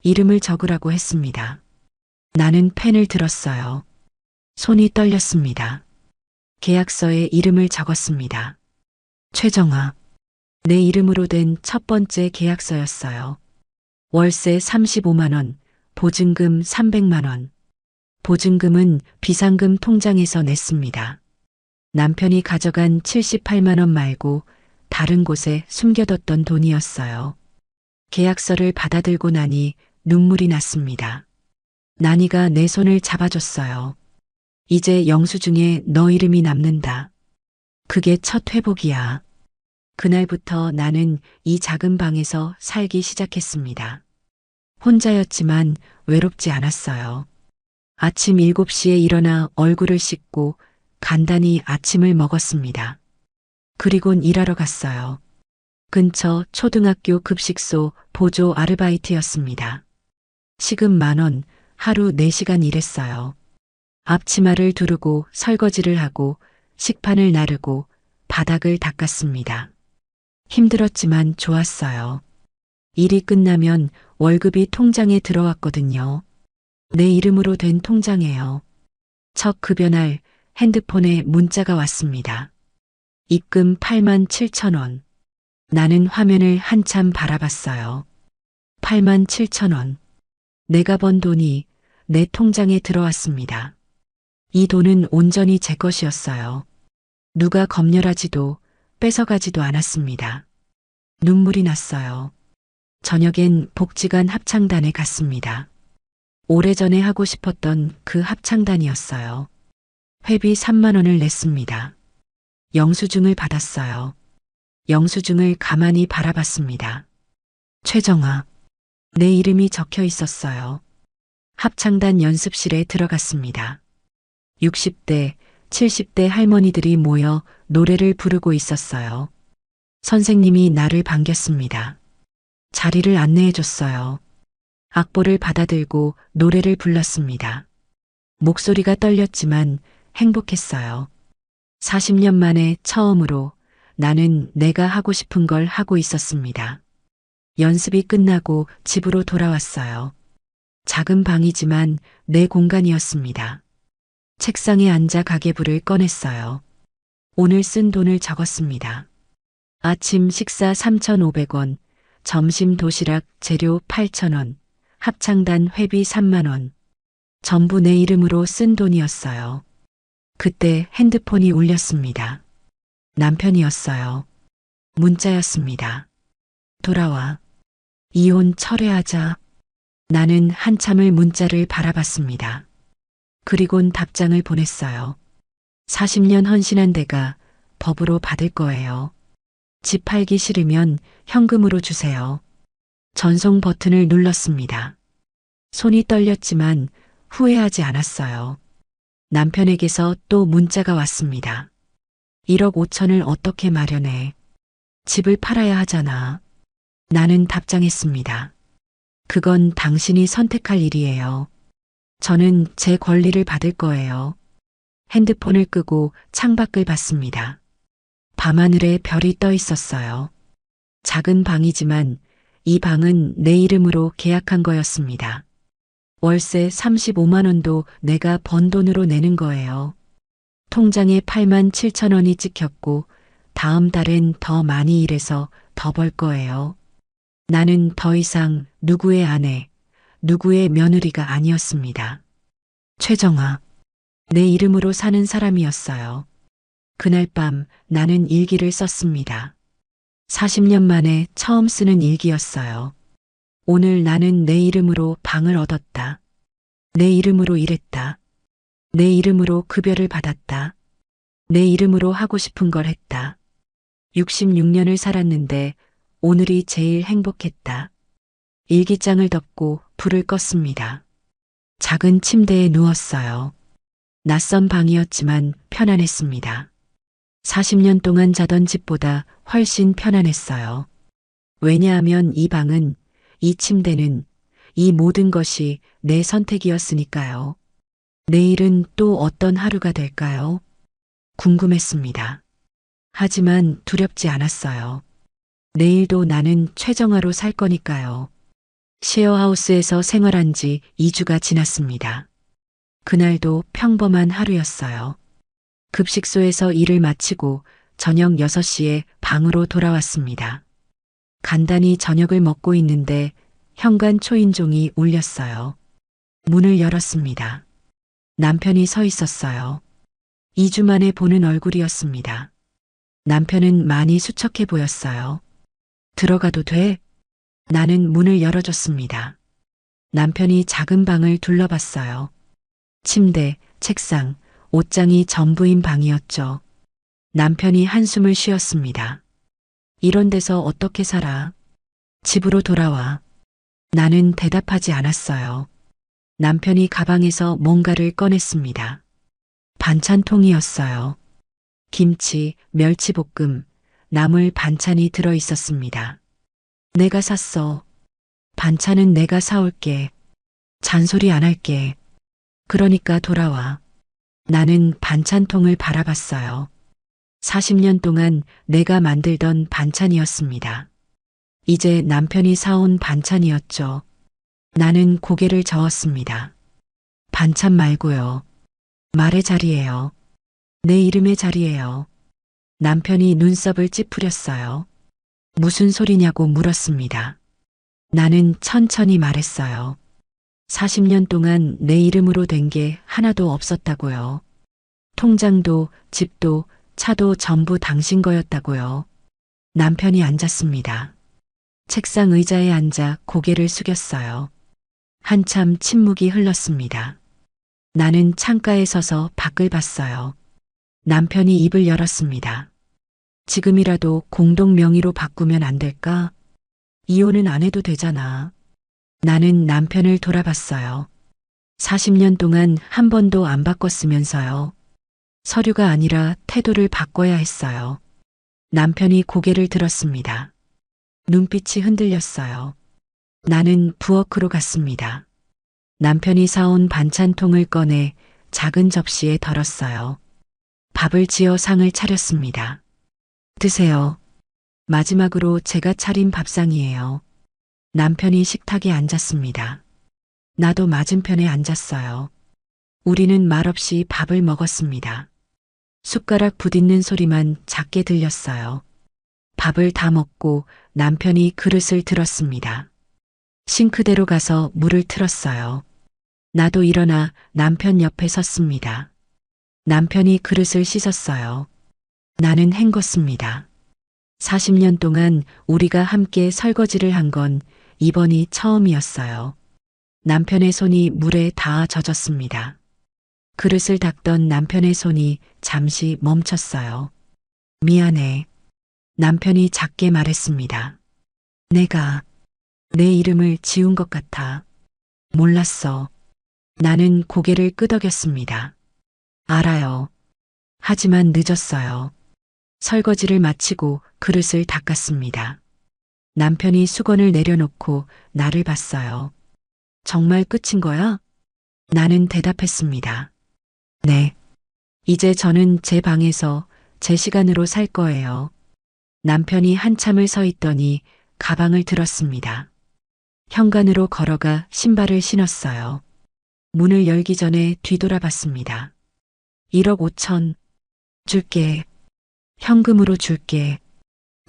이름을 적으라고 했습니다. 나는 펜을 들었어요. 손이 떨렸습니다. 계약서에 이름을 적었습니다. 최정아. 내 이름으로 된 첫 번째 계약서였어요. 월세 35만 원, 보증금 300만 원. 보증금은 비상금 통장에서 냈습니다. 남편이 가져간 78만 원 말고 다른 곳에 숨겨뒀던 돈이었어요. 계약서를 받아들고 나니 눈물이 났습니다. 나니가 내 손을 잡아줬어요. 이제 영수증에 너 이름이 남는다. 그게 첫 회복이야. 그날부터 나는 이 작은 방에서 살기 시작했습니다. 혼자였지만 외롭지 않았어요. 아침 7시에 일어나 얼굴을 씻고 간단히 아침을 먹었습니다. 그리곤 일하러 갔어요. 근처 초등학교 급식소 보조 아르바이트였습니다. 시급 10,000원, 하루 4시간 일했어요. 앞치마를 두르고 설거지를 하고 식판을 나르고 바닥을 닦았습니다. 힘들었지만 좋았어요. 일이 끝나면 월급이 통장에 들어왔거든요. 내 이름으로 된 통장에요. 첫 급여날 핸드폰에 문자가 왔습니다. 입금 87,000원. 나는 화면을 한참 바라봤어요. 87,000원. 내가 번 돈이 내 통장에 들어왔습니다. 이 돈은 온전히 제 것이었어요. 누가 검열하지도 뺏어가지도 않았습니다. 눈물이 났어요. 저녁엔 복지관 합창단에 갔습니다. 오래전에 하고 싶었던 그 합창단이었어요. 회비 3만 원을 냈습니다. 영수증을 받았어요. 영수증을 가만히 바라봤습니다. 최정아. 내 이름이 적혀 있었어요. 합창단 연습실에 들어갔습니다. 60대, 70대 할머니들이 모여 노래를 부르고 있었어요. 선생님이 나를 반겼습니다. 자리를 안내해 줬어요. 악보를 받아들고 노래를 불렀습니다. 목소리가 떨렸지만 행복했어요. 40년 만에 처음으로 나는 내가 하고 싶은 걸 하고 있었습니다. 연습이 끝나고 집으로 돌아왔어요. 작은 방이지만 내 공간이었습니다. 책상에 앉아 가계부를 꺼냈어요. 오늘 쓴 돈을 적었습니다. 아침 식사 3,500원, 점심 도시락 재료 8,000원, 합창단 회비 3만 원. 전부 내 이름으로 쓴 돈이었어요. 그때 핸드폰이 울렸습니다. 남편이었어요. 문자였습니다. 돌아와. 이혼 철회하자. 나는 한참을 문자를 바라봤습니다. 그리곤 답장을 보냈어요. 40년 헌신한 데가 법으로 받을 거예요. 집 팔기 싫으면 현금으로 주세요. 전송 버튼을 눌렀습니다. 손이 떨렸지만 후회하지 않았어요. 남편에게서 또 문자가 왔습니다. 1억 5천을 어떻게 마련해? 집을 팔아야 하잖아. 나는 답장했습니다. 그건 당신이 선택할 일이에요. 저는 제 권리를 받을 거예요. 핸드폰을 끄고 창밖을 봤습니다. 밤하늘에 별이 떠 있었어요. 작은 방이지만 이 방은 내 이름으로 계약한 거였습니다. 월세 35만 원도 내가 번 돈으로 내는 거예요. 통장에 87,000원이 찍혔고 다음 달엔 더 많이 일해서 더 벌 거예요. 나는 더 이상 누구의 아내, 누구의 며느리가 아니었습니다. 최정아. 내 이름으로 사는 사람이었어요. 그날 밤 나는 일기를 썼습니다. 40년 만에 처음 쓰는 일기였어요. 오늘 나는 내 이름으로 방을 얻었다. 내 이름으로 일했다. 내 이름으로 급여를 받았다. 내 이름으로 하고 싶은 걸 했다. 66년을 살았는데 오늘이 제일 행복했다. 일기장을 덮고 불을 껐습니다. 작은 침대에 누웠어요. 낯선 방이었지만 편안했습니다. 40년 동안 자던 집보다 훨씬 편안했어요. 왜냐하면 이 방은, 이 침대는, 이 모든 것이 내 선택이었으니까요. 내일은 또 어떤 하루가 될까요? 궁금했습니다. 하지만 두렵지 않았어요. 내일도 나는 최정화로 살 거니까요. 셰어하우스에서 생활한 지 2주가 지났습니다. 그날도 평범한 하루였어요. 급식소에서 일을 마치고 저녁 6시에 방으로 돌아왔습니다. 간단히 저녁을 먹고 있는데 현관 초인종이 울렸어요. 문을 열었습니다. 남편이 서 있었어요. 2주 만에 보는 얼굴이었습니다. 남편은 많이 수척해 보였어요. 들어가도 돼? 나는 문을 열어줬습니다. 남편이 작은 방을 둘러봤어요. 침대, 책상, 옷장이 전부인 방이었죠. 남편이 한숨을 쉬었습니다. 이런 데서 어떻게 살아? 집으로 돌아와. 나는 대답하지 않았어요. 남편이 가방에서 뭔가를 꺼냈습니다. 반찬통이었어요. 김치, 멸치볶음, 나물 반찬이 들어 있었습니다. 내가 샀어. 반찬은 내가 사올게. 잔소리 안 할게. 그러니까 돌아와. 나는 반찬통을 바라봤어요. 40년 동안 내가 만들던 반찬이었습니다. 이제 남편이 사온 반찬이었죠. 나는 고개를 저었습니다. 반찬 말고요. 말의 자리예요. 내 이름의 자리예요. 남편이 눈썹을 찌푸렸어요. 무슨 소리냐고 물었습니다. 나는 천천히 말했어요. 40년 동안 내 이름으로 된 게 하나도 없었다고요. 통장도, 집도, 차도 전부 당신 거였다고요. 남편이 앉았습니다. 책상 의자에 앉아 고개를 숙였어요. 한참 침묵이 흘렀습니다. 나는 창가에 서서 밖을 봤어요. 남편이 입을 열었습니다. 지금이라도 공동 명의로 바꾸면 안 될까? 이혼은 안 해도 되잖아. 나는 남편을 돌아봤어요. 40년 동안 한 번도 안 바꿨으면서요. 서류가 아니라 태도를 바꿔야 했어요. 남편이 고개를 들었습니다. 눈빛이 흔들렸어요. 나는 부엌으로 갔습니다. 남편이 사온 반찬통을 꺼내 작은 접시에 덜었어요. 밥을 지어 상을 차렸습니다. 드세요. 마지막으로 제가 차린 밥상이에요. 남편이 식탁에 앉았습니다. 나도 맞은편에 앉았어요. 우리는 말없이 밥을 먹었습니다. 숟가락 부딪는 소리만 작게 들렸어요. 밥을 다 먹고 남편이 그릇을 들었습니다. 싱크대로 가서 물을 틀었어요. 나도 일어나 남편 옆에 섰습니다. 남편이 그릇을 씻었어요. 나는 헹궜습니다. 40년 동안 우리가 함께 설거지를 한 건 이번이 처음이었어요. 남편의 손이 물에 닿아 젖었습니다. 그릇을 닦던 남편의 손이 잠시 멈췄어요. 미안해. 남편이 작게 말했습니다. 내가 내 이름을 지운 것 같아. 몰랐어. 나는 고개를 끄덕였습니다. 알아요. 하지만 늦었어요. 설거지를 마치고 그릇을 닦았습니다. 남편이 수건을 내려놓고 나를 봤어요. 정말 끝인 거야? 나는 대답했습니다. 네. 이제 저는 제 방에서 제 시간으로 살 거예요. 남편이 한참을 서 있더니 가방을 들었습니다. 현관으로 걸어가 신발을 신었어요. 문을 열기 전에 뒤돌아봤습니다. 1억 5천 줄게. 현금으로 줄게.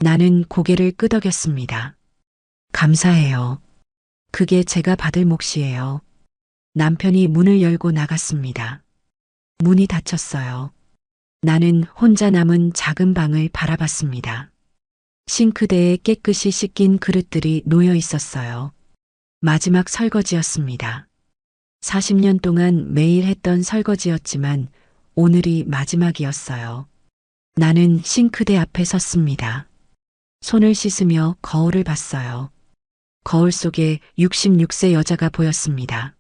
나는 고개를 끄덕였습니다. 감사해요. 그게 제가 받을 몫이에요. 남편이 문을 열고 나갔습니다. 문이 닫혔어요. 나는 혼자 남은 작은 방을 바라봤습니다. 싱크대에 깨끗이 씻긴 그릇들이 놓여 있었어요. 마지막 설거지였습니다. 40년 동안 매일 했던 설거지였지만 오늘이 마지막이었어요. 나는 싱크대 앞에 섰습니다. 손을 씻으며 거울을 봤어요. 거울 속에 66세 여자가 보였습니다.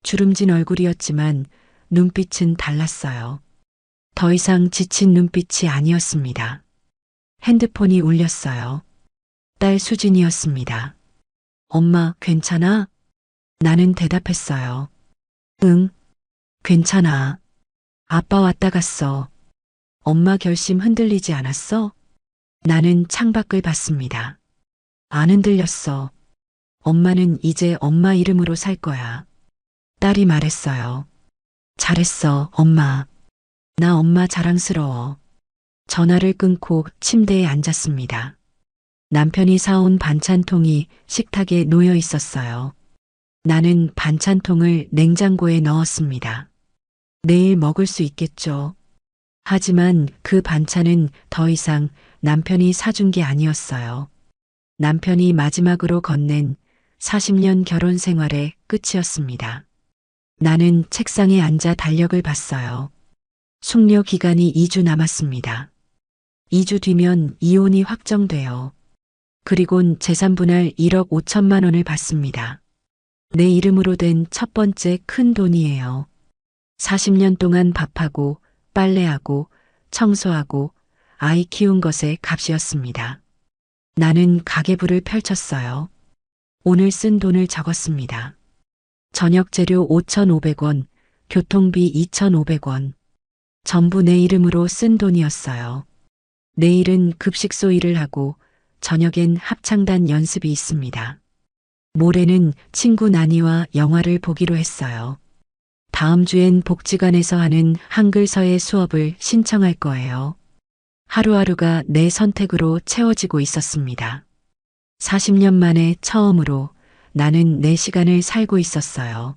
주름진 얼굴이었지만 눈빛은 달랐어요. 더 이상 지친 눈빛이 아니었습니다. 핸드폰이 울렸어요. 딸 수진이었습니다. 엄마, 괜찮아? 나는 대답했어요. 응, 괜찮아. 아빠 왔다 갔어. 엄마 결심 흔들리지 않았어? 나는 창밖을 봤습니다. 안 흔들렸어. 엄마는 이제 엄마 이름으로 살 거야. 딸이 말했어요. 잘했어, 엄마. 나 엄마 자랑스러워. 전화를 끊고 침대에 앉았습니다. 남편이 사온 반찬통이 식탁에 놓여 있었어요. 나는 반찬통을 냉장고에 넣었습니다. 내일 먹을 수 있겠죠. 하지만 그 반찬은 더 이상 남편이 사준 게 아니었어요. 남편이 마지막으로 건넨 40년 결혼 생활의 끝이었습니다. 나는 책상에 앉아 달력을 봤어요. 숙려 기간이 2주 남았습니다. 2주 뒤면 이혼이 확정돼요. 그리곤 재산분할 1억 5천만 원을 받습니다. 내 이름으로 된 첫 번째 큰 돈이에요. 40년 동안 밥하고 빨래하고 청소하고 아이 키운 것의 값이었습니다. 나는 가계부를 펼쳤어요. 오늘 쓴 돈을 적었습니다. 저녁 재료 5,500원, 교통비 2,500원. 전부 내 이름으로 쓴 돈이었어요. 내일은 급식소 일을 하고 저녁엔 합창단 연습이 있습니다. 모레는 친구 나니와 영화를 보기로 했어요. 다음 주엔 복지관에서 하는 한글서예 수업을 신청할 거예요. 하루하루가 내 선택으로 채워지고 있었습니다. 40년 만에 처음으로 나는 내 시간을 살고 있었어요.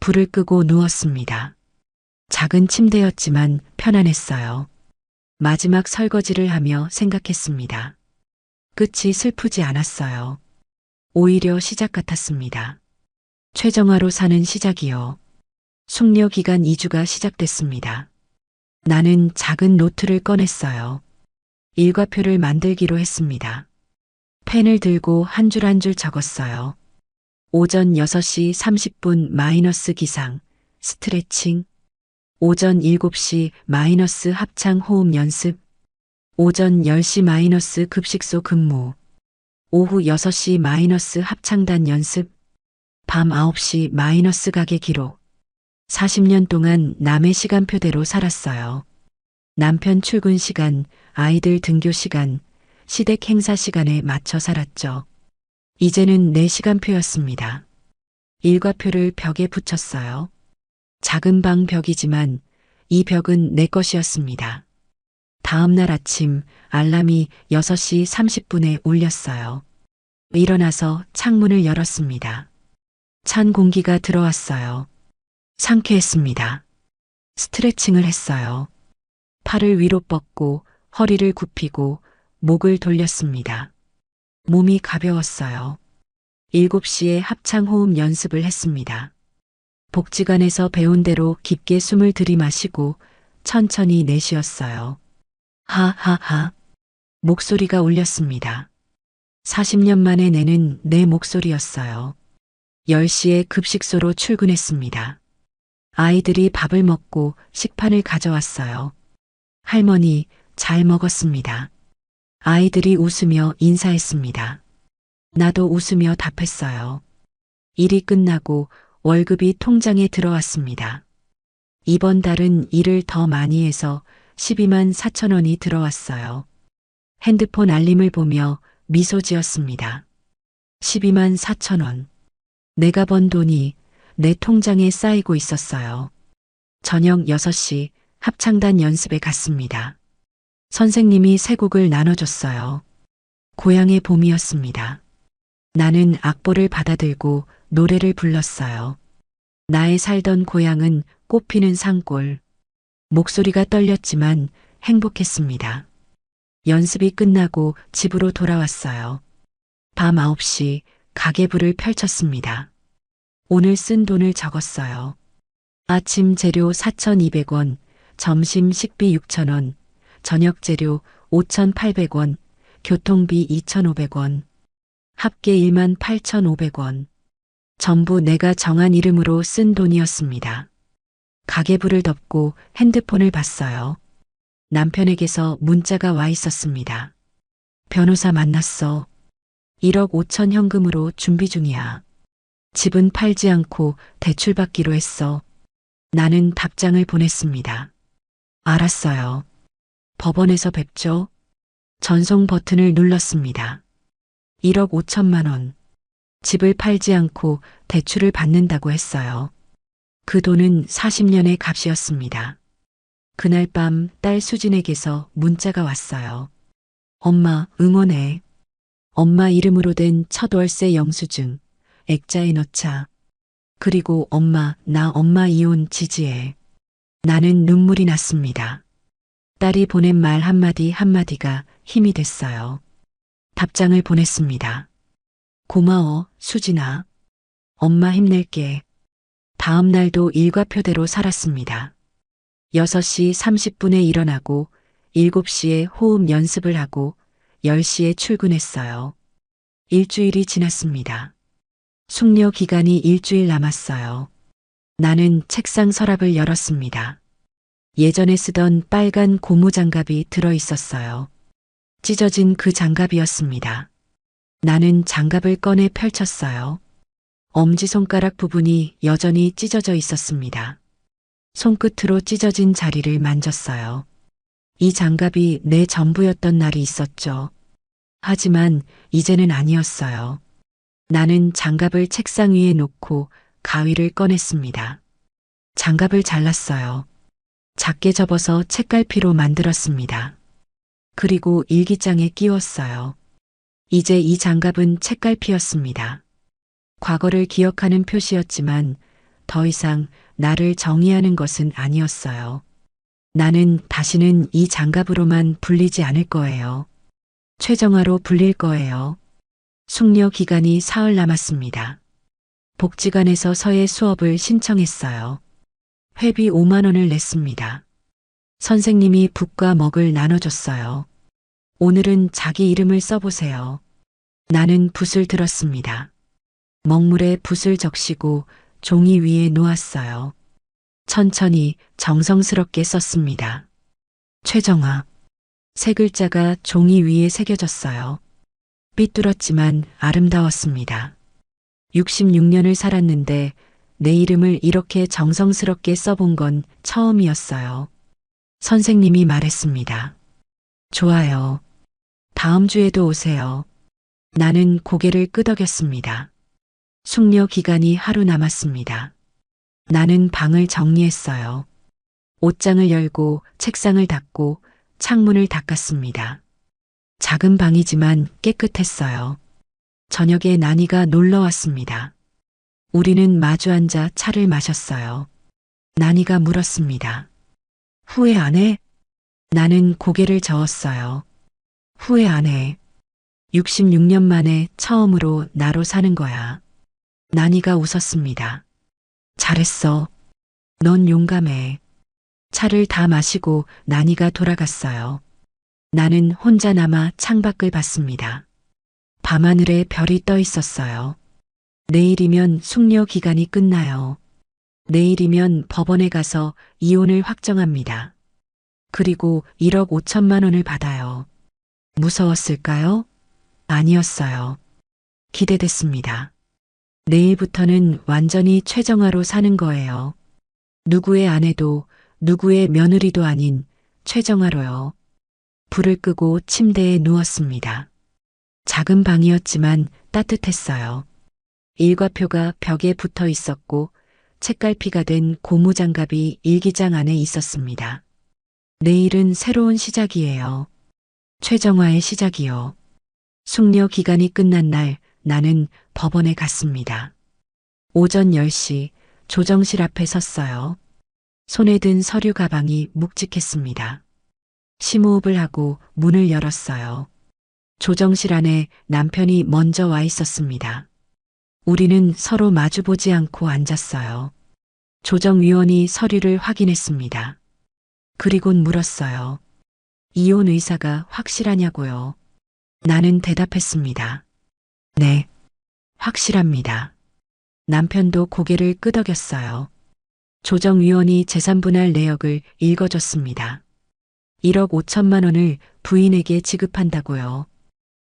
불을 끄고 누웠습니다. 작은 침대였지만 편안했어요. 마지막 설거지를 하며 생각했습니다. 끝이 슬프지 않았어요. 오히려 시작 같았습니다. 최정화로 사는 시작이요. 숙려 기간 2주가 시작됐습니다. 나는 작은 노트를 꺼냈어요. 일과표를 만들기로 했습니다. 펜을 들고 한 줄 한 줄 적었어요. 오전 6시 30분 마이너스 기상, 스트레칭. 오전 7시 마이너스 합창 호흡 연습. 오전 10시 마이너스 급식소 근무. 오후 6시 마이너스 합창단 연습. 밤 9시 마이너스 가게 기록. 40년 동안 남의 시간표대로 살았어요. 남편 출근 시간, 아이들 등교 시간, 시댁 행사 시간에 맞춰 살았죠. 이제는 내 시간표였습니다. 일과표를 벽에 붙였어요. 작은 방 벽이지만 이 벽은 내 것이었습니다. 다음 날 아침 알람이 6시 30분에 울렸어요. 일어나서 창문을 열었습니다. 찬 공기가 들어왔어요. 상쾌했습니다. 스트레칭을 했어요. 팔을 위로 뻗고 허리를 굽히고 목을 돌렸습니다. 몸이 가벼웠어요. 7시에 합창호흡 연습을 했습니다. 복지관에서 배운 대로 깊게 숨을 들이마시고 천천히 내쉬었어요. 하하하. 목소리가 울렸습니다. 40년 만에 내는 내 목소리였어요. 10시에 급식소로 출근했습니다. 아이들이 밥을 먹고 식판을 가져왔어요. 할머니, 잘 먹었습니다. 아이들이 웃으며 인사했습니다. 나도 웃으며 답했어요. 일이 끝나고 월급이 통장에 들어왔습니다. 이번 달은 일을 더 많이 해서 12만 4천 원이 들어왔어요. 핸드폰 알림을 보며 미소 지었습니다. 12만 4천 원. 내가 번 돈이 내 통장에 쌓이고 있었어요. 저녁 6시 합창단 연습에 갔습니다. 선생님이 세 곡을 나눠줬어요. 고향의 봄이었습니다. 나는 악보를 받아들고 노래를 불렀어요. 나의 살던 고향은 꽃피는 산골. 목소리가 떨렸지만 행복했습니다. 연습이 끝나고 집으로 돌아왔어요. 밤 9시 가계부를 펼쳤습니다. 오늘 쓴 돈을 적었어요. 아침 재료 4,200원, 점심 식비 6,000원, 저녁 재료 5,800원, 교통비 2,500원, 합계 18,500원. 전부 내가 정한 이름으로 쓴 돈이었습니다. 가계부를 덮고 핸드폰을 봤어요. 남편에게서 문자가 와 있었습니다. 변호사 만났어. 1억 5천 현금으로 준비 중이야. 집은 팔지 않고 대출받기로 했어. 나는 답장을 보냈습니다. 알았어요. 법원에서 뵙죠. 전송 버튼을 눌렀습니다. 1억 5천만 원. 집을 팔지 않고 대출을 받는다고 했어요. 그 돈은 40년의 값이었습니다. 그날 밤 딸 수진에게서 문자가 왔어요. 엄마, 응원해. 엄마 이름으로 된 첫 월세 영수증, 액자에 넣자. 그리고 엄마, 나 엄마 이혼 지지해. 나는 눈물이 났습니다. 딸이 보낸 말 한마디 한마디가 힘이 됐어요. 답장을 보냈습니다. 고마워, 수진아. 엄마 힘낼게. 다음 날도 일과표대로 살았습니다. 6시 30분에 일어나고 7시에 호흡 연습을 하고 10시에 출근했어요. 일주일이 지났습니다. 숙려 기간이 일주일 남았어요. 나는 책상 서랍을 열었습니다. 예전에 쓰던 빨간 고무장갑이 들어 있었어요. 찢어진 그 장갑이었습니다. 나는 장갑을 꺼내 펼쳤어요. 엄지손가락 부분이 여전히 찢어져 있었습니다. 손끝으로 찢어진 자리를 만졌어요. 이 장갑이 내 전부였던 날이 있었죠. 하지만 이제는 아니었어요. 나는 장갑을 책상 위에 놓고 가위를 꺼냈습니다. 장갑을 잘랐어요. 작게 접어서 책갈피로 만들었습니다. 그리고 일기장에 끼웠어요. 이제 이 장갑은 책갈피였습니다. 과거를 기억하는 표시였지만 더 이상 나를 정의하는 것은 아니었어요. 나는 다시는 이 장갑으로만 불리지 않을 거예요. 최정화로 불릴 거예요. 숙려 기간이 사흘 남았습니다. 복지관에서 서예 수업을 신청했어요. 회비 5만 원을 냈습니다. 선생님이 붓과 먹을 나눠줬어요. 오늘은 자기 이름을 써보세요. 나는 붓을 들었습니다. 먹물에 붓을 적시고 종이 위에 놓았어요. 천천히 정성스럽게 썼습니다. 최정화. 세 글자가 종이 위에 새겨졌어요. 삐뚤었지만 아름다웠습니다. 66년을 살았는데 내 이름을 이렇게 정성스럽게 써본 건 처음이었어요. 선생님이 말했습니다. 좋아요. 다음 주에도 오세요. 나는 고개를 끄덕였습니다. 숙려 기간이 하루 남았습니다. 나는 방을 정리했어요. 옷장을 열고 책상을 닦고 창문을 닦았습니다. 작은 방이지만 깨끗했어요. 저녁에 나니가 놀러 왔습니다. 우리는 마주 앉아 차를 마셨어요. 나니가 물었습니다. 후회 안 해? 나는 고개를 저었어요. 후회 안 해. 66년 만에 처음으로 나로 사는 거야. 나니가 웃었습니다. 잘했어. 넌 용감해. 차를 다 마시고 나니가 돌아갔어요. 나는 혼자 남아 창밖을 봤습니다. 밤하늘에 별이 떠 있었어요. 내일이면 숙려 기간이 끝나요. 내일이면 법원에 가서 이혼을 확정합니다. 그리고 1억 5천만 원을 받아요. 무서웠을까요? 아니었어요. 기대됐습니다. 내일부터는 완전히 최정화로 사는 거예요. 누구의 아내도 누구의 며느리도 아닌 최정화로요. 불을 끄고 침대에 누웠습니다. 작은 방이었지만 따뜻했어요. 일과표가 벽에 붙어 있었고 책갈피가 된 고무장갑이 일기장 안에 있었습니다. 내일은 새로운 시작이에요. 최정화의 시작이요. 숙려 기간이 끝난 날 나는 법원에 갔습니다. 오전 10시 조정실 앞에 섰어요. 손에 든 서류 가방이 묵직했습니다. 심호흡을 하고 문을 열었어요. 조정실 안에 남편이 먼저 와 있었습니다. 우리는 서로 마주보지 않고 앉았어요. 조정위원이 서류를 확인했습니다. 그리곤 물었어요. 이혼 의사가 확실하냐고요. 나는 대답했습니다. 네, 확실합니다. 남편도 고개를 끄덕였어요. 조정위원이 재산분할 내역을 읽어줬습니다. 1억 5천만 원을 부인에게 지급한다고요.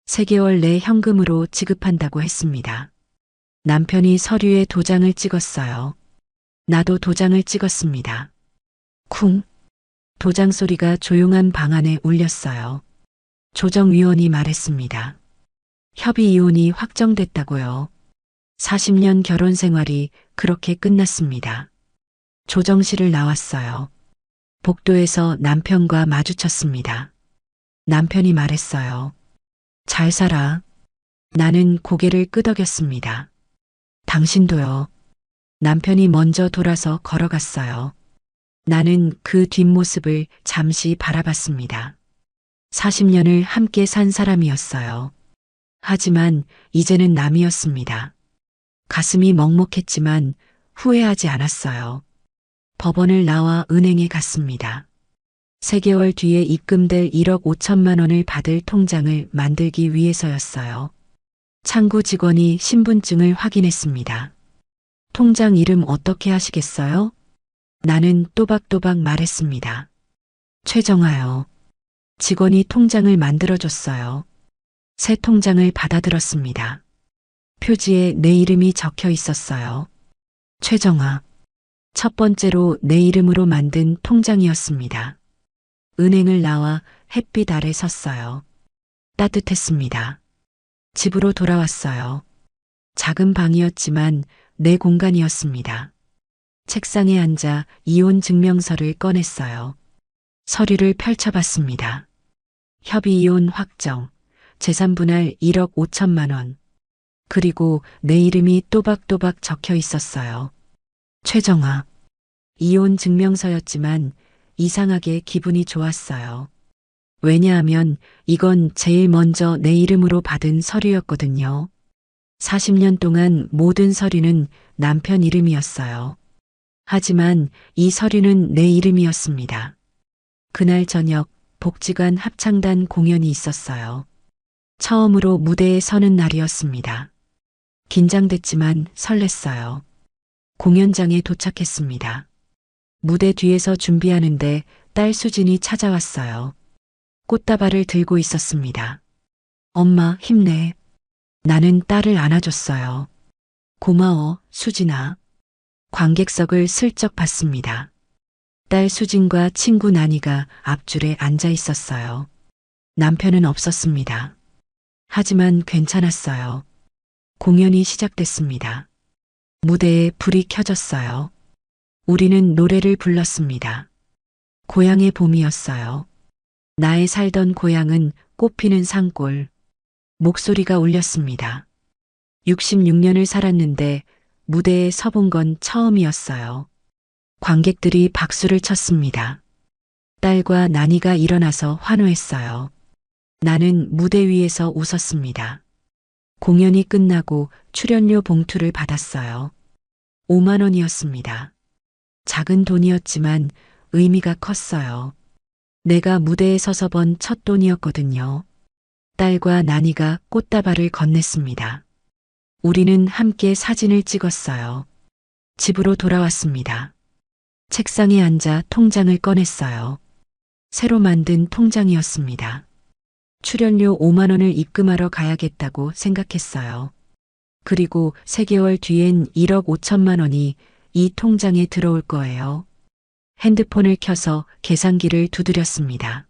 3개월 내 현금으로 지급한다고 했습니다. 남편이 서류에 도장을 찍었어요. 나도 도장을 찍었습니다. 쿵. 도장 소리가 조용한 방 안에 울렸어요. 조정위원이 말했습니다. 협의 이혼이 확정됐다고요. 40년 결혼 생활이 그렇게 끝났습니다. 조정실을 나왔어요. 복도에서 남편과 마주쳤습니다. 남편이 말했어요. 잘 살아. 나는 고개를 끄덕였습니다. 당신도요. 남편이 먼저 돌아서 걸어갔어요. 나는 그 뒷모습을 잠시 바라봤습니다. 40년을 함께 산 사람이었어요. 하지만 이제는 남이었습니다. 가슴이 먹먹했지만 후회하지 않았어요. 법원을 나와 은행에 갔습니다. 3개월 뒤에 입금될 1억 5천만 원을 받을 통장을 만들기 위해서였어요. 창구 직원이 신분증을 확인했습니다. 통장 이름 어떻게 하시겠어요? 나는 또박또박 말했습니다. 최정아요. 직원이 통장을 만들어줬어요. 새 통장을 받아들었습니다. 표지에 내 이름이 적혀 있었어요. 최정아. 첫 번째로 내 이름으로 만든 통장이었습니다. 은행을 나와 햇빛 아래 섰어요. 따뜻했습니다. 집으로 돌아왔어요. 작은 방이었지만 내 공간이었습니다. 책상에 앉아 이혼 증명서를 꺼냈어요. 서류를 펼쳐봤습니다. 협의 이혼 확정, 재산 분할 1억 5천만 원. 그리고 내 이름이 또박또박 적혀 있었어요. 최정아. 이혼 증명서였지만 이상하게 기분이 좋았어요. 왜냐하면 이건 제일 먼저 내 이름으로 받은 서류였거든요. 40년 동안 모든 서류는 남편 이름이었어요. 하지만 이 서류는 내 이름이었습니다. 그날 저녁 복지관 합창단 공연이 있었어요. 처음으로 무대에 서는 날이었습니다. 긴장됐지만 설렜어요. 공연장에 도착했습니다. 무대 뒤에서 준비하는데 딸 수진이 찾아왔어요. 꽃다발을 들고 있었습니다. 엄마, 힘내. 나는 딸을 안아줬어요. 고마워, 수진아. 관객석을 슬쩍 봤습니다. 딸 수진과 친구 나니가 앞줄에 앉아 있었어요. 남편은 없었습니다. 하지만 괜찮았어요. 공연이 시작됐습니다. 무대에 불이 켜졌어요. 우리는 노래를 불렀습니다. 고향의 봄이었어요. 나의 살던 고향은 꽃피는 산골. 목소리가 울렸습니다. 66년을 살았는데 무대에 서본 건 처음이었어요. 관객들이 박수를 쳤습니다. 딸과 나니가 일어나서 환호했어요. 나는 무대 위에서 웃었습니다. 공연이 끝나고 출연료 봉투를 받았어요. 5만 원이었습니다. 작은 돈이었지만 의미가 컸어요. 내가 무대에 서서 번 첫 돈이었거든요. 딸과 나니가 꽃다발을 건넸습니다. 우리는 함께 사진을 찍었어요. 집으로 돌아왔습니다. 책상에 앉아 통장을 꺼냈어요. 새로 만든 통장이었습니다. 출연료 5만 원을 입금하러 가야겠다고 생각했어요. 그리고 3개월 뒤엔 1억 5천만 원이 이 통장에 들어올 거예요. 핸드폰을 켜서 계산기를 두드렸습니다.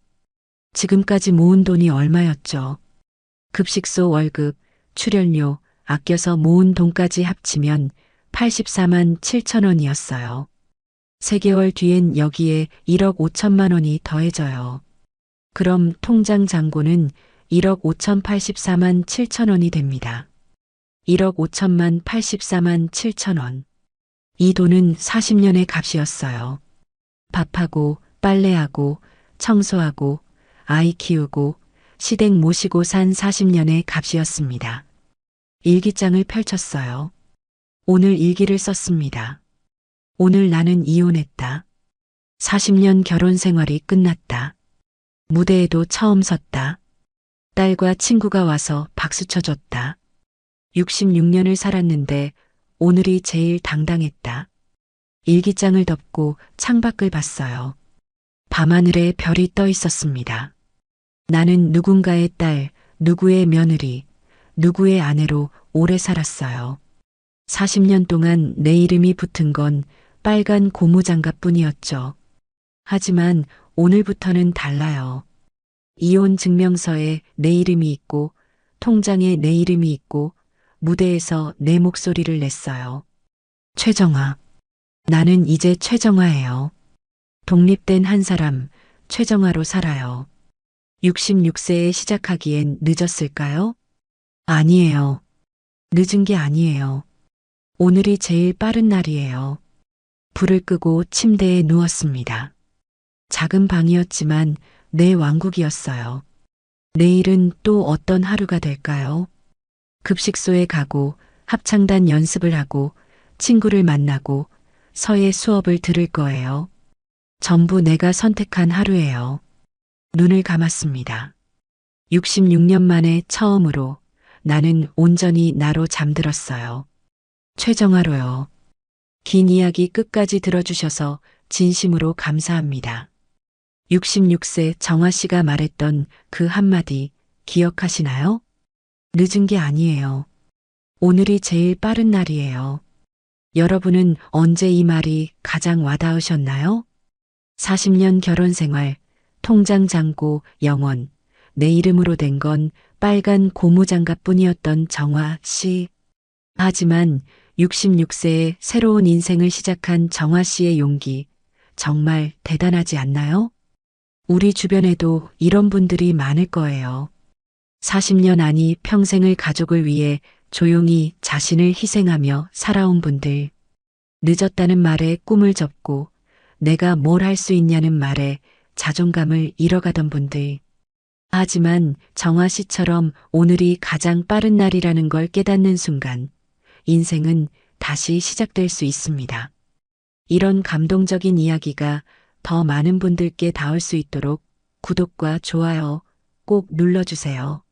지금까지 모은 돈이 얼마였죠? 급식소 월급, 출연료, 아껴서 모은 돈까지 합치면 84만 7천 원이었어요. 3개월 뒤엔 여기에 1억 5천만 원이 더해져요. 그럼 통장 잔고는 1억 5,084만 7천 원이 됩니다. 1억 5천만 84만 7천 원. 이 돈은 40년의 값이었어요. 밥하고 빨래하고 청소하고 아이 키우고 시댁 모시고 산 40년의 값이었습니다. 일기장을 펼쳤어요. 오늘 일기를 썼습니다. 오늘 나는 이혼했다. 40년 결혼 생활이 끝났다. 무대에도 처음 섰다. 딸과 친구가 와서 박수 쳐줬다. 66년을 살았는데 오늘이 제일 당당했다. 일기장을 덮고 창밖을 봤어요. 밤하늘에 별이 떠 있었습니다. 나는 누군가의 딸, 누구의 며느리, 누구의 아내로 오래 살았어요. 40년 동안 내 이름이 붙은 건 빨간 고무장갑 뿐이었죠. 하지만 오늘부터는 달라요. 이혼 증명서에 내 이름이 있고, 통장에 내 이름이 있고, 무대에서 내 목소리를 냈어요. 최정아. 나는 이제 최정아예요. 독립된 한 사람, 최정아로 살아요. 66세에 시작하기엔 늦었을까요? 아니에요. 늦은 게 아니에요. 오늘이 제일 빠른 날이에요. 불을 끄고 침대에 누웠습니다. 작은 방이었지만 내 왕국이었어요. 내일은 또 어떤 하루가 될까요? 급식소에 가고 합창단 연습을 하고 친구를 만나고 서예 수업을 들을 거예요. 전부 내가 선택한 하루예요. 눈을 감았습니다. 66년 만에 처음으로 나는 온전히 나로 잠들었어요. 최정아로요. 긴 이야기 끝까지 들어주셔서 진심으로 감사합니다. 66세 정아 씨가 말했던 그 한마디 기억하시나요? 늦은 게 아니에요. 오늘이 제일 빠른 날이에요. 여러분은 언제 이 말이 가장 와닿으셨나요? 40년 결혼 생활, 통장 잔고 영원, 내 이름으로 된 건 빨간 고무장갑 뿐이었던 정아 씨. 하지만 66세에 새로운 인생을 시작한 정아 씨의 용기, 정말 대단하지 않나요? 우리 주변에도 이런 분들이 많을 거예요. 40년 아니 평생을 가족을 위해 조용히 자신을 희생하며 살아온 분들. 늦었다는 말에 꿈을 접고 내가 뭘 할 수 있냐는 말에 자존감을 잃어가던 분들. 하지만 정아 씨처럼 오늘이 가장 빠른 날이라는 걸 깨닫는 순간 인생은 다시 시작될 수 있습니다. 이런 감동적인 이야기가 더 많은 분들께 닿을 수 있도록 구독과 좋아요 꼭 눌러주세요.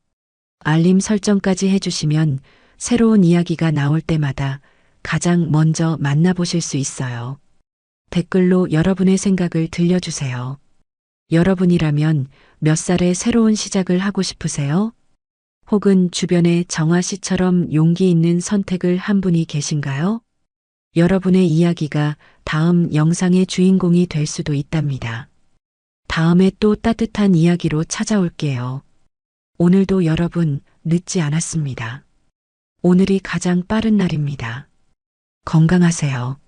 알림 설정까지 해주시면 새로운 이야기가 나올 때마다 가장 먼저 만나보실 수 있어요. 댓글로 여러분의 생각을 들려주세요. 여러분이라면 몇 살에 새로운 시작을 하고 싶으세요? 혹은 주변에 정아 씨처럼 용기 있는 선택을 한 분이 계신가요? 여러분의 이야기가 다음 영상의 주인공이 될 수도 있답니다. 다음에 또 따뜻한 이야기로 찾아올게요. 오늘도 여러분 늦지 않았습니다. 오늘이 가장 빠른 날입니다. 건강하세요.